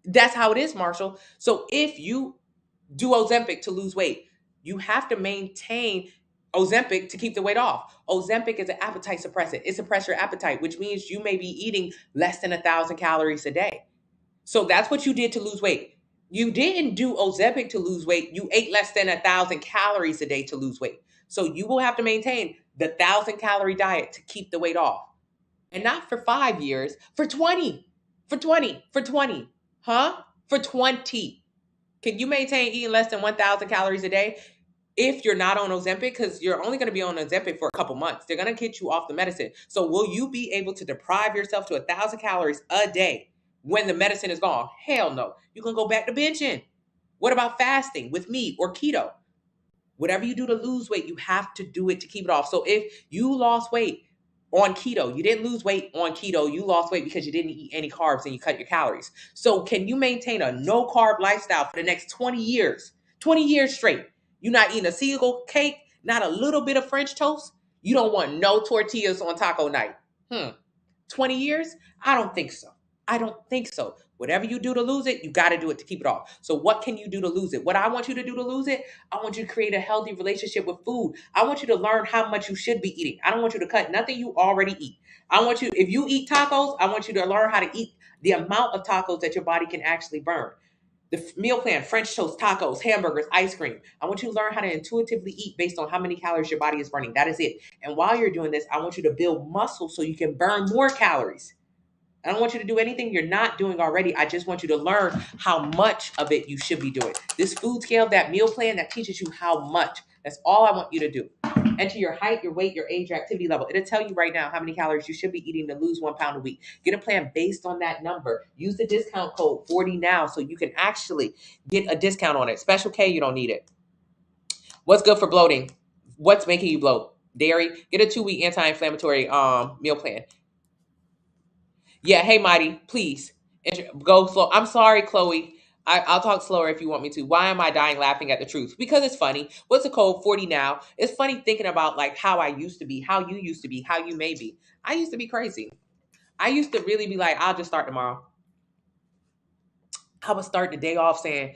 That's how it is, Marshall. So if you do Ozempic to lose weight, you have to maintain Ozempic to keep the weight off. Ozempic is an appetite suppressant. It suppresses your appetite, which means you may be eating less than 1,000 calories a day. So that's what you did to lose weight. You didn't do Ozempic to lose weight. You ate less than 1,000 calories a day to lose weight. So you will have to maintain the 1,000-calorie diet to keep the weight off. And not for 5 years, for 20. For 20. For 20. Huh? For 20. Can you maintain eating less than 1,000 calories a day if you're not on Ozempic? Because you're only going to be on Ozempic for a couple months. They're going to get you off the medicine. So will you be able to deprive yourself to 1,000 calories a day when the medicine is gone? Hell no. You can go back to binging. What about fasting with meat or keto? Whatever you do to lose weight, you have to do it to keep it off. So if you lost weight on keto, you didn't lose weight on keto, you lost weight because you didn't eat any carbs and you cut your calories. So can you maintain a no carb lifestyle for the next 20 years? 20 years straight. You're not eating a single cake, not a little bit of French toast. You don't want no tortillas on taco night. 20 years? I don't think so. I don't think so. Whatever you do to lose it, you got to do it to keep it off. So what can you do to lose it? What I want you to do to lose it, I want you to create a healthy relationship with food. I want you to learn how much you should be eating. I don't want you to cut nothing you already eat. I want you, if you eat tacos, I want you to learn how to eat the amount of tacos that your body can actually burn. The meal plan, French toast, tacos, hamburgers, ice cream. I want you to learn how to intuitively eat based on how many calories your body is burning. That is it. And while you're doing this, I want you to build muscle so you can burn more calories. I don't want you to do anything you're not doing already. I just want you to learn how much of it you should be doing. This food scale, that meal plan, that teaches you how much. That's all I want you to do. Enter your height, your weight, your age, your activity level. It'll tell you right now how many calories you should be eating to lose 1 pound a week. Get a plan based on that number. Use the discount code 40 now so you can actually get a discount on it. Special K, you don't need it. What's good for bloating? What's making you bloat? Dairy. Get a 2-week anti-inflammatory meal plan. Yeah, hey, Mighty, please go slow. I'm sorry, Chloe. I'll talk slower if you want me to. Why am I dying laughing at the truth? Because it's funny. What's the code? 40 now. It's funny thinking about like how I used to be, how you used to be, how you may be. I used to be crazy. I used to really be like, I'll just start tomorrow. I would start the day off saying,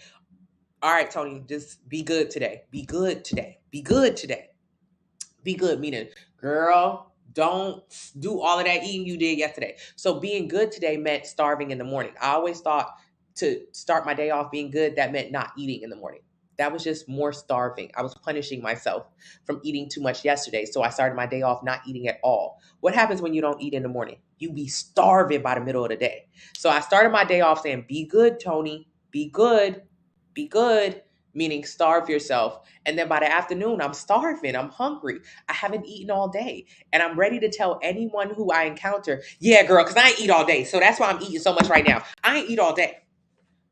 all right, Tony, just be good today. Be good today. Be good today. Be good, meaning, girl, don't do all of that eating you did yesterday. So being good today meant starving in the morning. I always thought to start my day off being good, that meant not eating in the morning. That was just more starving. I was punishing myself from eating too much yesterday. So I started my day off not eating at all. What happens when you don't eat in the morning? You be starving by the middle of the day. So I started my day off saying, be good, Tony. Be good. Be good. Meaning starve yourself. And then by the afternoon, I'm starving. I'm hungry. I haven't eaten all day. And I'm ready to tell anyone who I encounter, yeah, girl, because I ain't eat all day. So that's why I'm eating so much right now. I ain't eat all day.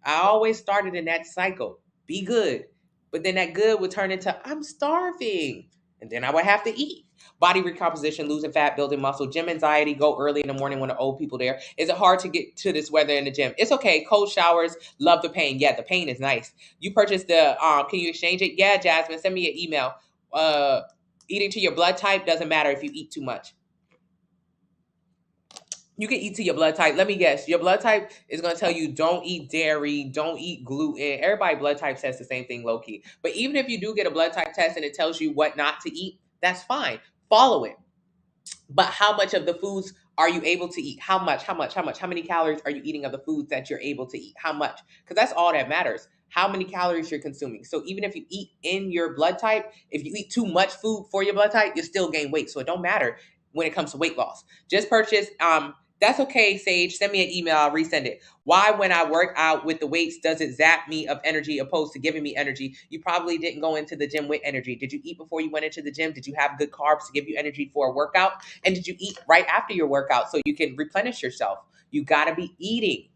I always started in that cycle. Be good. But then that good would turn into, I'm starving. And then I would have to eat. Body recomposition, losing fat, building muscle, gym anxiety, go early in the morning when the old people there. Is it hard to get to this weather in the gym? It's okay. Cold showers, love the pain. Yeah, the pain is nice. You purchased the, can you exchange it? Yeah, Jasmine, send me an email. Eating to your blood type doesn't matter if you eat too much. You can eat to your blood type. Let me guess. Your blood type is going to tell you don't eat dairy, don't eat gluten. Everybody blood type says the same thing low key. But even if you do get a blood type test and it tells you what not to eat, that's fine. Follow it. But how much of the foods are you able to eat? How much? How much? How much? How many calories are you eating of the foods that you're able to eat? How much? Because that's all that matters. How many calories you're consuming. So even if you eat in your blood type, if you eat too much food for your blood type, you still gain weight. So it don't matter when it comes to weight loss. Just purchase that's okay, Sage. Send me an email. I'll resend it. Why, when I work out with the weights, does it zap me of energy opposed to giving me energy? You probably didn't go into the gym with energy. Did you eat before you went into the gym? Did you have good carbs to give you energy for a workout? And did you eat right after your workout so you can replenish yourself? You got to be eating.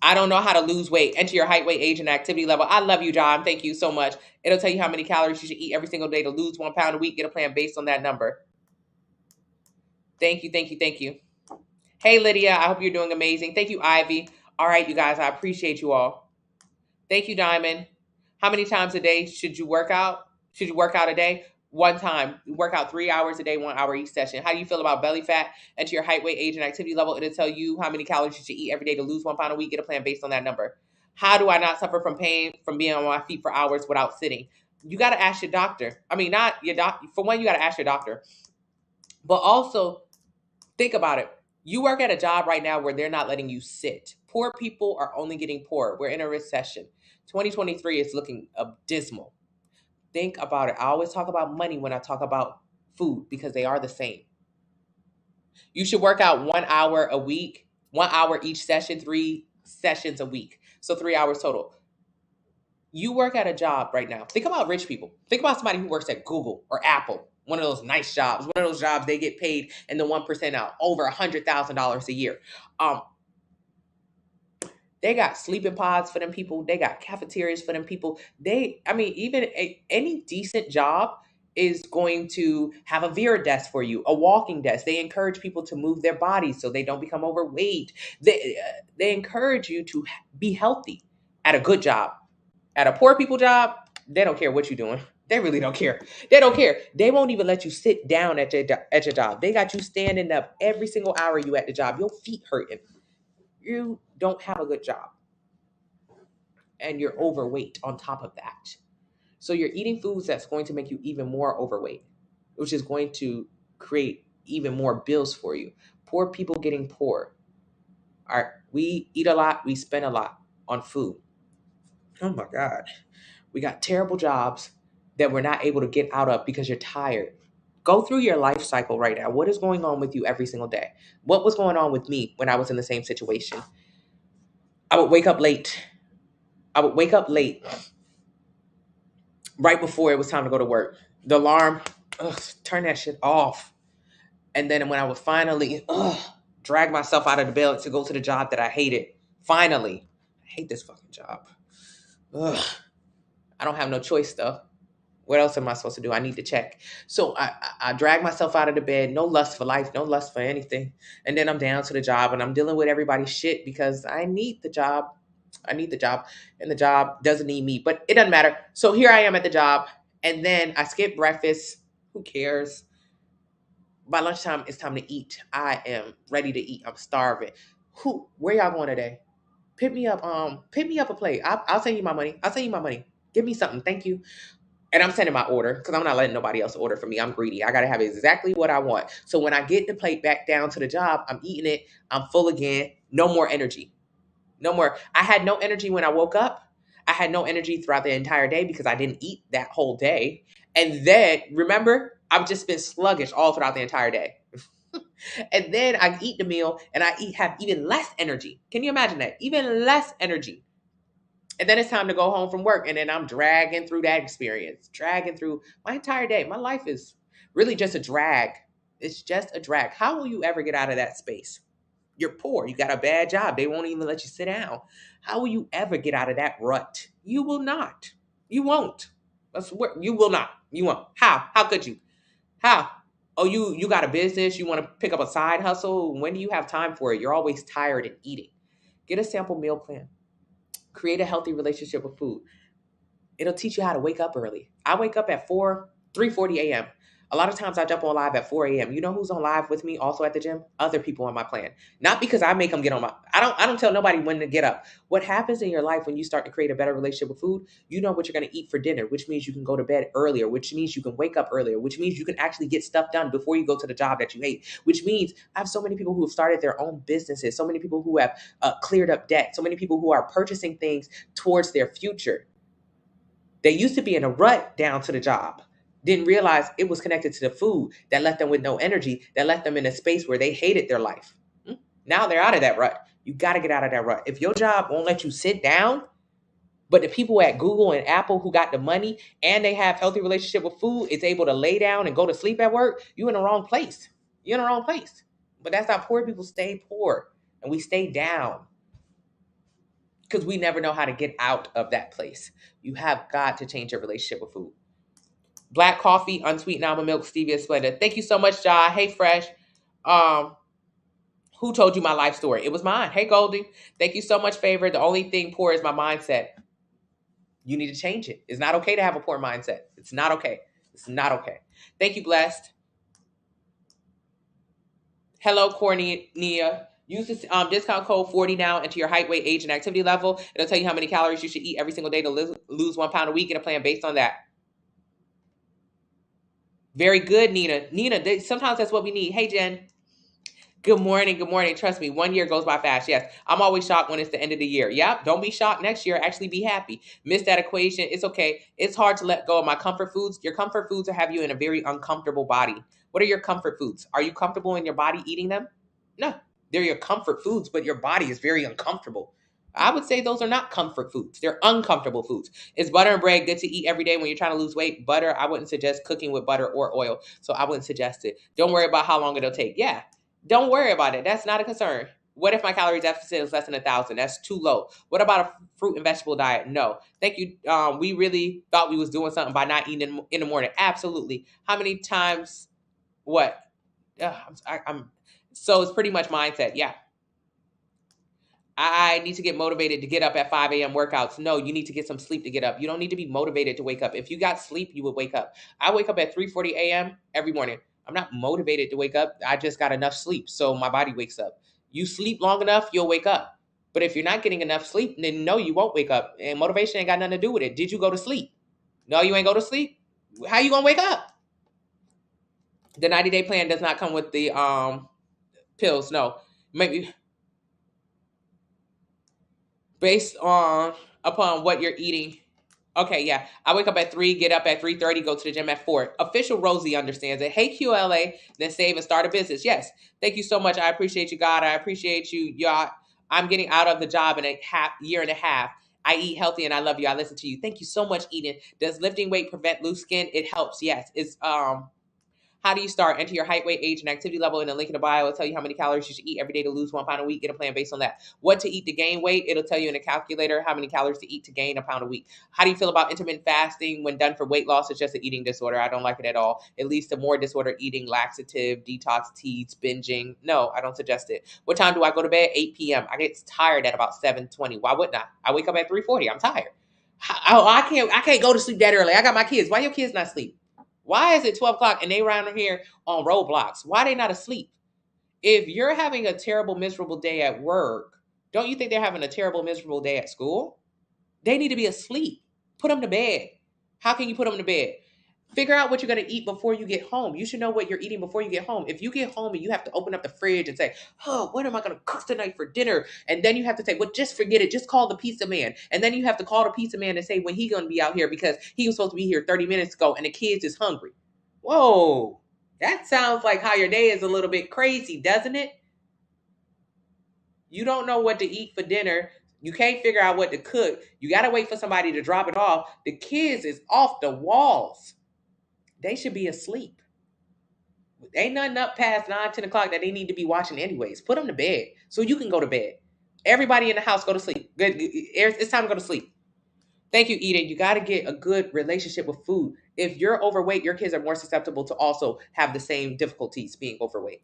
I don't know how to lose weight. Enter your height, weight, age, and activity level. I love you, John. Thank you so much. It'll tell you how many calories you should eat every single day to lose 1 pound a week. Get a plan based on that number. Thank you, thank you, thank you. Hey, Lydia, I hope you're doing amazing. Thank you, Ivy. All right, you guys, I appreciate you all. Thank you, Diamond. How many times a day should you work out? Should you work out a day? One time. You work out 3 hours a day, 1 hour each session. How do you feel about belly fat? Enter your height, weight, age, and activity level. It'll tell you how many calories you should eat every day to lose 1 pound a week. Get a plan based on that number. How do I not suffer from pain from being on my feet for hours without sitting? You got to ask your doctor. I mean, not your doctor. For one, you got to ask your doctor. But also, think about it. You work at a job right now where they're not letting you sit. Poor people are only getting poorer. We're in a recession. 2023 is looking dismal. Think about it. I always talk about money when I talk about food because they are the same. You should work out 1 hour a week, 1 hour each session, 3 sessions a week. So 3 hours total. You work at a job right now. Think about rich people. Think about somebody who works at Google or Apple. One of those nice jobs. One of those jobs they get paid in the 1% out. Over $100,000 a year. They got sleeping pods for them people. They got cafeterias for them people. Even any decent job is going to have a Vera desk for you, a walking desk. They encourage people to move their bodies so they don't become overweight. They encourage you to be healthy at a good job. At a poor people job, they don't care what you're doing. They really don't care. They don't care. They won't even let you sit down at your job. They got you standing up every single hour you at the job. Your feet hurting. You don't have a good job. And you're overweight on top of that. So you're eating foods that's going to make you even more overweight, which is going to create even more bills for you. Poor people getting poor. All right, we eat a lot. We spend a lot on food. Oh my God. We got terrible jobs that we're not able to get out of because you're tired. Go through your life cycle right now. What is going on with you every single day? What was going on with me when I was in the same situation? I would wake up late. Right before it was time to go to work. The alarm, turn that shit off. And then when I would finally drag myself out of the bed to go to the job that I hated, finally, I hate this fucking job. I don't have no choice though. What else am I supposed to do? I need to check. So I drag myself out of the bed. No lust for life. No lust for anything. And then I'm down to the job and I'm dealing with everybody's shit because I need the job. I need the job, and the job doesn't need me, but it doesn't matter. So here I am at the job, and then I skip breakfast. Who cares? By lunchtime, it's time to eat. I am ready to eat. I'm starving. Where y'all going today? Pick me up a plate. I'll send you my money. I'll send you my money. Give me something. Thank you. And I'm sending my order because I'm not letting nobody else order for me. I'm greedy. I got to have exactly what I want. So when I get the plate back down to the job, I'm eating it. I'm full again. No more energy. No more. I had no energy when I woke up. I had no energy throughout the entire day because I didn't eat that whole day. And then, remember, I've just been sluggish all throughout the entire day. And then I eat the meal and have even less energy. Can you imagine that? Even less energy. And then it's time to go home from work. And then I'm dragging through that experience, dragging through my entire day. My life is really just a drag. It's just a drag. How will you ever get out of that space? You're poor. You got a bad job. They won't even let you sit down. How will you ever get out of that rut? You will not. You won't. You will not. You won't. How? How could you? How? Oh, you got a business. You want to pick up a side hustle. When do you have time for it? You're always tired and eating. Get a sample meal plan. Create a healthy relationship with food. It'll teach you how to wake up early. I wake up at 3:40 a.m. A lot of times I jump on live at 4 a.m. You know who's on live with me also at the gym? Other people on my plan. Not because I make them get on I don't tell nobody when to get up. What happens in your life when you start to create a better relationship with food, you know what you're going to eat for dinner, which means you can go to bed earlier, which means you can wake up earlier, which means you can actually get stuff done before you go to the job that you hate, which means I have so many people who have started their own businesses, so many people who have cleared up debt, so many people who are purchasing things towards their future. They used to be in a rut down to the job, didn't realize it was connected to the food that left them with no energy, that left them in a space where they hated their life. Now they're out of that rut. You got to get out of that rut. If your job won't let you sit down, but the people at Google and Apple who got the money and they have healthy relationship with food is able to lay down and go to sleep at work, you're in the wrong place. You're in the wrong place. But that's how poor people stay poor and we stay down because we never know how to get out of that place. You have got to change your relationship with food. Black coffee, unsweetened almond milk, stevia, Splenda. Thank you so much, Ja. Hey, Fresh. Who told you my life story? It was mine. Hey, Goldie. Thank you so much, Favor. The only thing poor is my mindset. You need to change it. It's not okay to have a poor mindset. It's not okay. It's not okay. Thank you, Blessed. Hello, Cornelia. Use this discount code 40 now into your height, weight, age, and activity level. It'll tell you how many calories you should eat every single day to lose 1 pound a week and a plan based on that. Very good, Nina. Sometimes that's what we need. Hey, Jen. Good morning. Good morning. Trust me, 1 year goes by fast. Yes, I'm always shocked when it's the end of the year. Yep, don't be shocked next year. Actually, be happy. Miss that equation. It's okay. It's hard to let go of my comfort foods. Your comfort foods will have you in a very uncomfortable body. What are your comfort foods? Are you comfortable in your body eating them? No, they're your comfort foods, but your body is very uncomfortable. I would say those are not comfort foods. They're uncomfortable foods. Is butter and bread good to eat every day when you're trying to lose weight? Butter, I wouldn't suggest cooking with butter or oil. So I wouldn't suggest it. Don't worry about how long it'll take. Yeah, don't worry about it. That's not a concern. What if my calorie deficit is less than 1,000? That's too low. What about a fruit and vegetable diet? No. Thank you. We really thought we was doing something by not eating in the morning. Absolutely. How many times? What? So it's pretty much mindset. Yeah. I need to get motivated to get up at 5 a.m. workouts. No, you need to get some sleep to get up. You don't need to be motivated to wake up. If you got sleep, you would wake up. I wake up at 3:40 a.m. every morning. I'm not motivated to wake up. I just got enough sleep, so my body wakes up. You sleep long enough, you'll wake up. But if you're not getting enough sleep, then no, you won't wake up. And motivation ain't got nothing to do with it. Did you go to sleep? No, you ain't go to sleep. How you gonna wake up? The 90-day plan does not come with the pills. No, maybe based upon what you're eating. Okay, yeah. I wake up at 3, get up at 3:30, go to the gym at 4. Official Rosie understands it. Hey, QLA, then save and start a business. Yes. Thank you so much. I appreciate you, God. I appreciate you, y'all. I'm getting out of the job in a year and a half. I eat healthy and I love you. I listen to you. Thank you so much, Eden. Does lifting weight prevent loose skin? It helps. Yes. It's How do you start? Enter your height, weight, age, and activity level in the link in the bio. It'll tell you how many calories you should eat every day to lose 1 pound a week. Get a plan based on that. What to eat to gain weight? It'll tell you in a calculator how many calories to eat to gain a pound a week. How do you feel about intermittent fasting when done for weight loss? It's just an eating disorder. I don't like it at all. It leads to more disorder eating, laxative, detox teas, binging. No, I don't suggest it. What time do I go to bed? 8 p.m. I get tired at about 7:20. Why wouldn't I? I wake up at 3:40. I'm tired. I can't go to sleep that early. I got my kids. Why your kids not sleep? Why is it 12 o'clock and they around here on roadblocks? Why they not asleep? If you're having a terrible, miserable day at work, don't you think they're having a terrible, miserable day at school? They need to be asleep. Put them to bed. How can you put them to bed? Figure out what you're going to eat before you get home. You should know what you're eating before you get home. If you get home and you have to open up the fridge and say, oh, what am I going to cook tonight for dinner? And then you have to say, well, just forget it. Just call the pizza man. And then you have to call the pizza man and say when he's going to be out here because he was supposed to be here 30 minutes ago and the kids is hungry. Whoa, that sounds like how your day is a little bit crazy, doesn't it? You don't know what to eat for dinner. You can't figure out what to cook. You got to wait for somebody to drop it off. The kids is off the walls. They should be asleep. Ain't nothing up past 9, 10 o'clock that they need to be watching anyways. Put them to bed so you can go to bed. Everybody in the house go to sleep. Good. It's time to go to sleep. Thank you, Eden. You got to get a good relationship with food. If you're overweight, your kids are more susceptible to also have the same difficulties being overweight.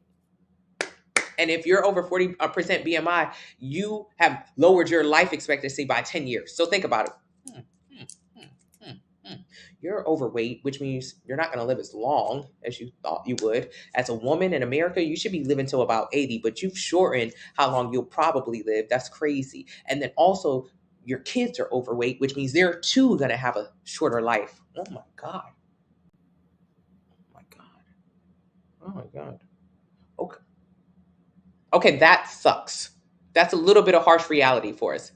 And if you're over 40% BMI, you have lowered your life expectancy by 10 years. So think about it. You're overweight, which means you're not going to live as long as you thought you would. As a woman in America, you should be living till about 80, but you've shortened how long you'll probably live. That's crazy. And then also, your kids are overweight, which means they're too going to have a shorter life. Oh my God. Oh my God. Oh my God. Okay. Okay, that sucks. That's a little bit of harsh reality for us.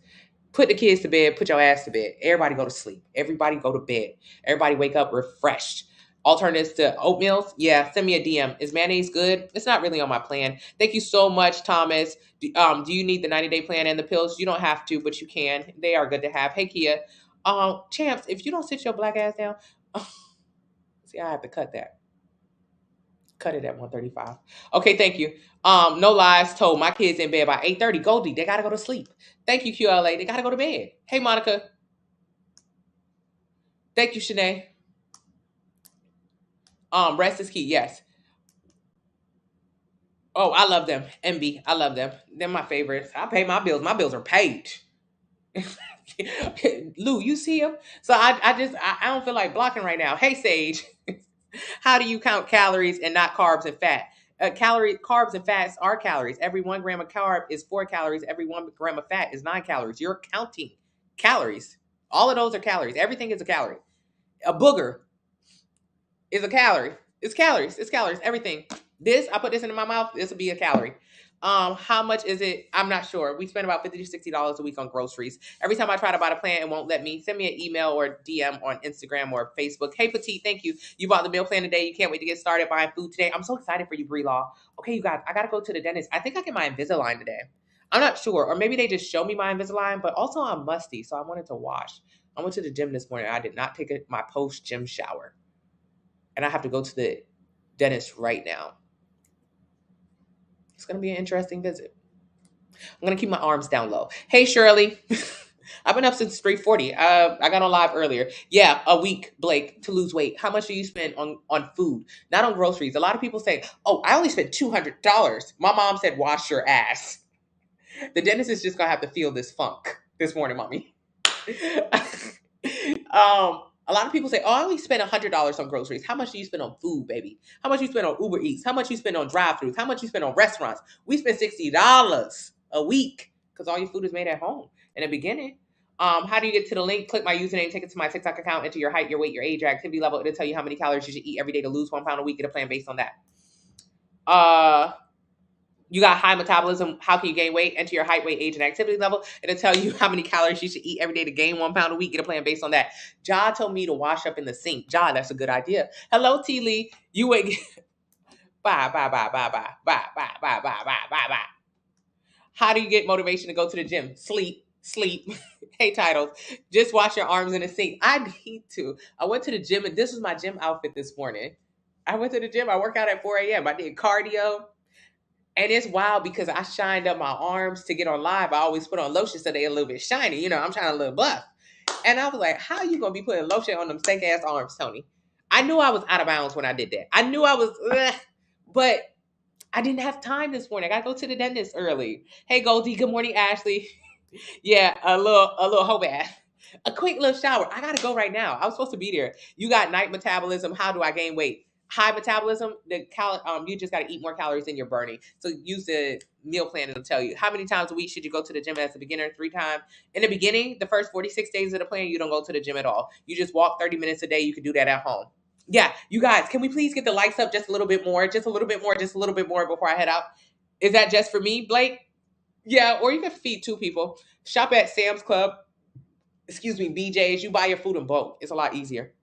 Put the kids to bed, put your ass to bed. Everybody go to sleep. Everybody go to bed. Everybody wake up refreshed. Alternatives to oatmeals? Yeah, send me a DM. Is mayonnaise good? It's not really on my plan. Thank you so much, Thomas. Do you need the 90-day plan and the pills? You don't have to, but you can. They are good to have. Hey, Kia. Champs, if you don't sit your black ass down, see, I have to cut that. Cut it at 135. Okay, thank you. No lies told. My kids in bed by 8:30. Goldie, they gotta go to sleep. Thank you, QLA. They gotta go to bed. Hey, Monica. Thank you, Shanae. Rest is key. Yes. Oh, I love them. MB, I love them. They're my favorites. I pay my bills. My bills are paid. Lou, you see him? So I don't feel like blocking right now. Hey, Sage. How do you count calories and not carbs and fat? Carbs and fats are calories. Every 1 gram of carb is 4 calories. Every 1 gram of fat is 9 calories. You're counting calories. All of those are calories. Everything is a calorie. A booger is a calorie. It's calories. It's calories. Everything. I put this into my mouth. This will be a calorie. How much is it? I'm not sure. We spend about $50 to $60 a week on groceries. Every time I try to buy a plan, it won't let me. Send me an email or DM on Instagram or Facebook. Hey, Petite, thank you. You bought the meal plan today. You can't wait to get started buying food today. I'm so excited for you, Bree Law. Okay, you guys, I got to go to the dentist. I think I get my Invisalign today. I'm not sure. Or maybe they just show me my Invisalign, but also I'm musty, so I wanted to wash. I went to the gym this morning. I did not take my post-gym shower. And I have to go to the dentist right now. It's going to be an interesting visit. I'm going to keep my arms down low. Hey, Shirley. I've been up since 3:40. I got on live earlier. Yeah, a week, Blake, to lose weight. How much do you spend on food? Not on groceries. A lot of people say, oh, I only spent $200. My mom said, wash your ass. The dentist is just going to have to feel this funk this morning, mommy. A lot of people say, oh, I only spent $100 on groceries. How much do you spend on food, baby? How much you spend on Uber Eats? How much you spend on drive-thrus? How much you spend on restaurants? We spend $60 a week because all your food is made at home in the beginning. How do you get to the link? Click my username, take it to my TikTok account, enter your height, your weight, your age, your activity level. It'll tell you how many calories you should eat every day to lose 1 pound a week. Get a plan based on that. You got high metabolism. How can you gain weight? Enter your height, weight, age, and activity level. It'll tell you how many calories you should eat every day to gain 1 pound a week. Get a plan based on that. Ja told me to wash up in the sink. Ja, that's a good idea. Hello, T. Lee. You wait. Bye. How do you get motivation to go to the gym? Sleep. Hey, Titles. Just wash your arms in the sink. I need to. I went to the gym, and this was my gym outfit this morning. I went to the gym. I work out at 4 a.m. I did cardio. And it's wild because I shined up my arms to get on live. I always put on lotion so they a little bit shiny. You know, I'm trying to look buff. And I was like, how you going to be putting lotion on them stank ass arms, Tony? I knew I was out of bounds when I did that. I knew I was, but I didn't have time this morning. I got to go to the dentist early. Hey, Goldie. Good morning, Ashley. Yeah, a little hoe bath. A quick little shower. I gotta go right now. I was supposed to be there. You got night metabolism. How do I gain weight? High metabolism. You just gotta eat more calories than you're burning. So use the meal plan. It'll tell you how many times a week should you go to the gym as a beginner. 3 times. In the beginning, the first 46 days of the plan, you don't go to the gym at all. You just walk 30 minutes a day. You can do that at home. Yeah, you guys, can we please get the likes up just a little bit more, just a little bit more, just a little bit more before I head out? Is that just for me, Blake? Yeah, or you can feed 2 people. Shop at Sam's Club, BJ's. You buy your food in bulk. It's a lot easier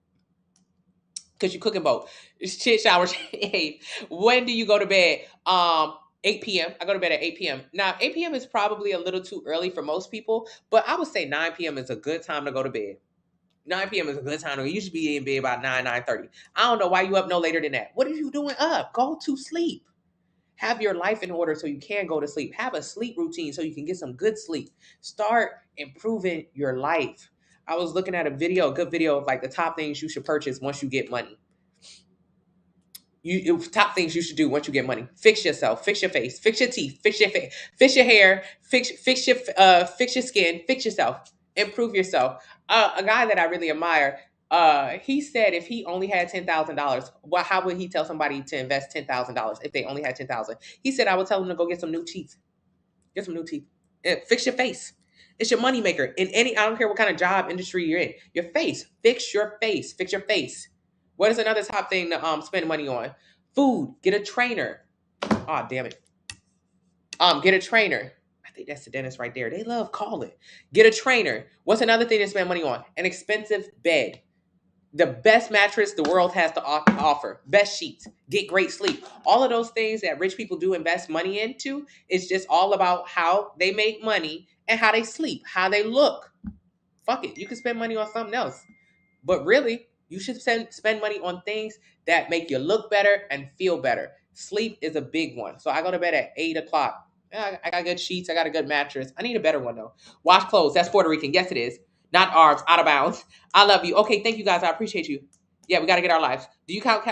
because you cook in bulk. It's shit shower shave. When do you go to bed? 8 p.m. I go to bed at 8 p.m. Now, 8 p.m. is probably a little too early for most people, but I would say 9 p.m. is a good time to go to bed. 9 p.m. is a good time. You should be in bed about 9:30. I don't know why you up no later than that. What are you doing up? Go to sleep. Have your life in order so you can go to sleep. Have a sleep routine so you can get some good sleep. Start improving your life. I was looking at a good video of like the top things you should purchase once you get money. Top things you should do once you get money. Fix yourself, fix your face, fix your teeth, fix your face, fix your hair, fix your skin, fix yourself, improve yourself. A guy that I really admire, he said if he only had $10,000, well, how would he tell somebody to invest $10,000 if they only had 10,000? He said I would tell them to go get some new teeth. Get some new teeth. Fix your face. It's your moneymaker. I don't care what kind of job industry you're in. Your face. Fix your face. Fix your face. What is another top thing to spend money on? Food. Get a trainer. Oh, damn it. Get a trainer. I think that's the dentist right there. They love calling. Get a trainer. What's another thing to spend money on? An expensive bed. The best mattress the world has to offer. Best sheets. Get great sleep. All of those things that rich people do invest money into is just all about how they make money and how they sleep, how they look. Fuck it. You can spend money on something else. But really, you should spend money on things that make you look better and feel better. Sleep is a big one. So I go to bed at 8 o'clock. I got good sheets. I got a good mattress. I need a better one, though. Wash clothes. That's Puerto Rican. Yes, it is. Not ours. Out of bounds. I love you. Okay, thank you, guys. I appreciate you. Yeah, we got to get our lives. Do you count?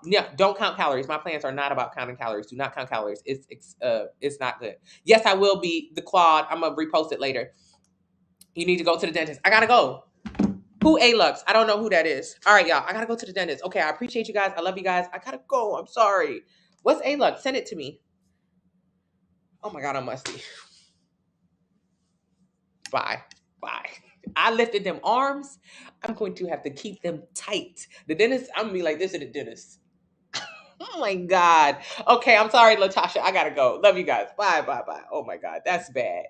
Yeah, don't count calories. My plans are not about counting calories. Do not count calories. It's not good. Yes, I will be the Claude. I'm gonna repost it later. You need to go to the dentist. I gotta go. Who A-Lux? I don't know who that is. All right, y'all. I gotta go to the dentist. Okay, I appreciate you guys. I love you guys. I gotta go. I'm sorry. What's A-Lux? Send it to me. Oh my God, I'm musty. Bye. Bye. I lifted them arms. I'm going to have to keep them tight. The dentist, I'm gonna be like this at the dentist. Oh my God. Okay, I'm sorry, Latasha. I gotta go. Love you guys. Bye, bye, bye. Oh my God, that's bad.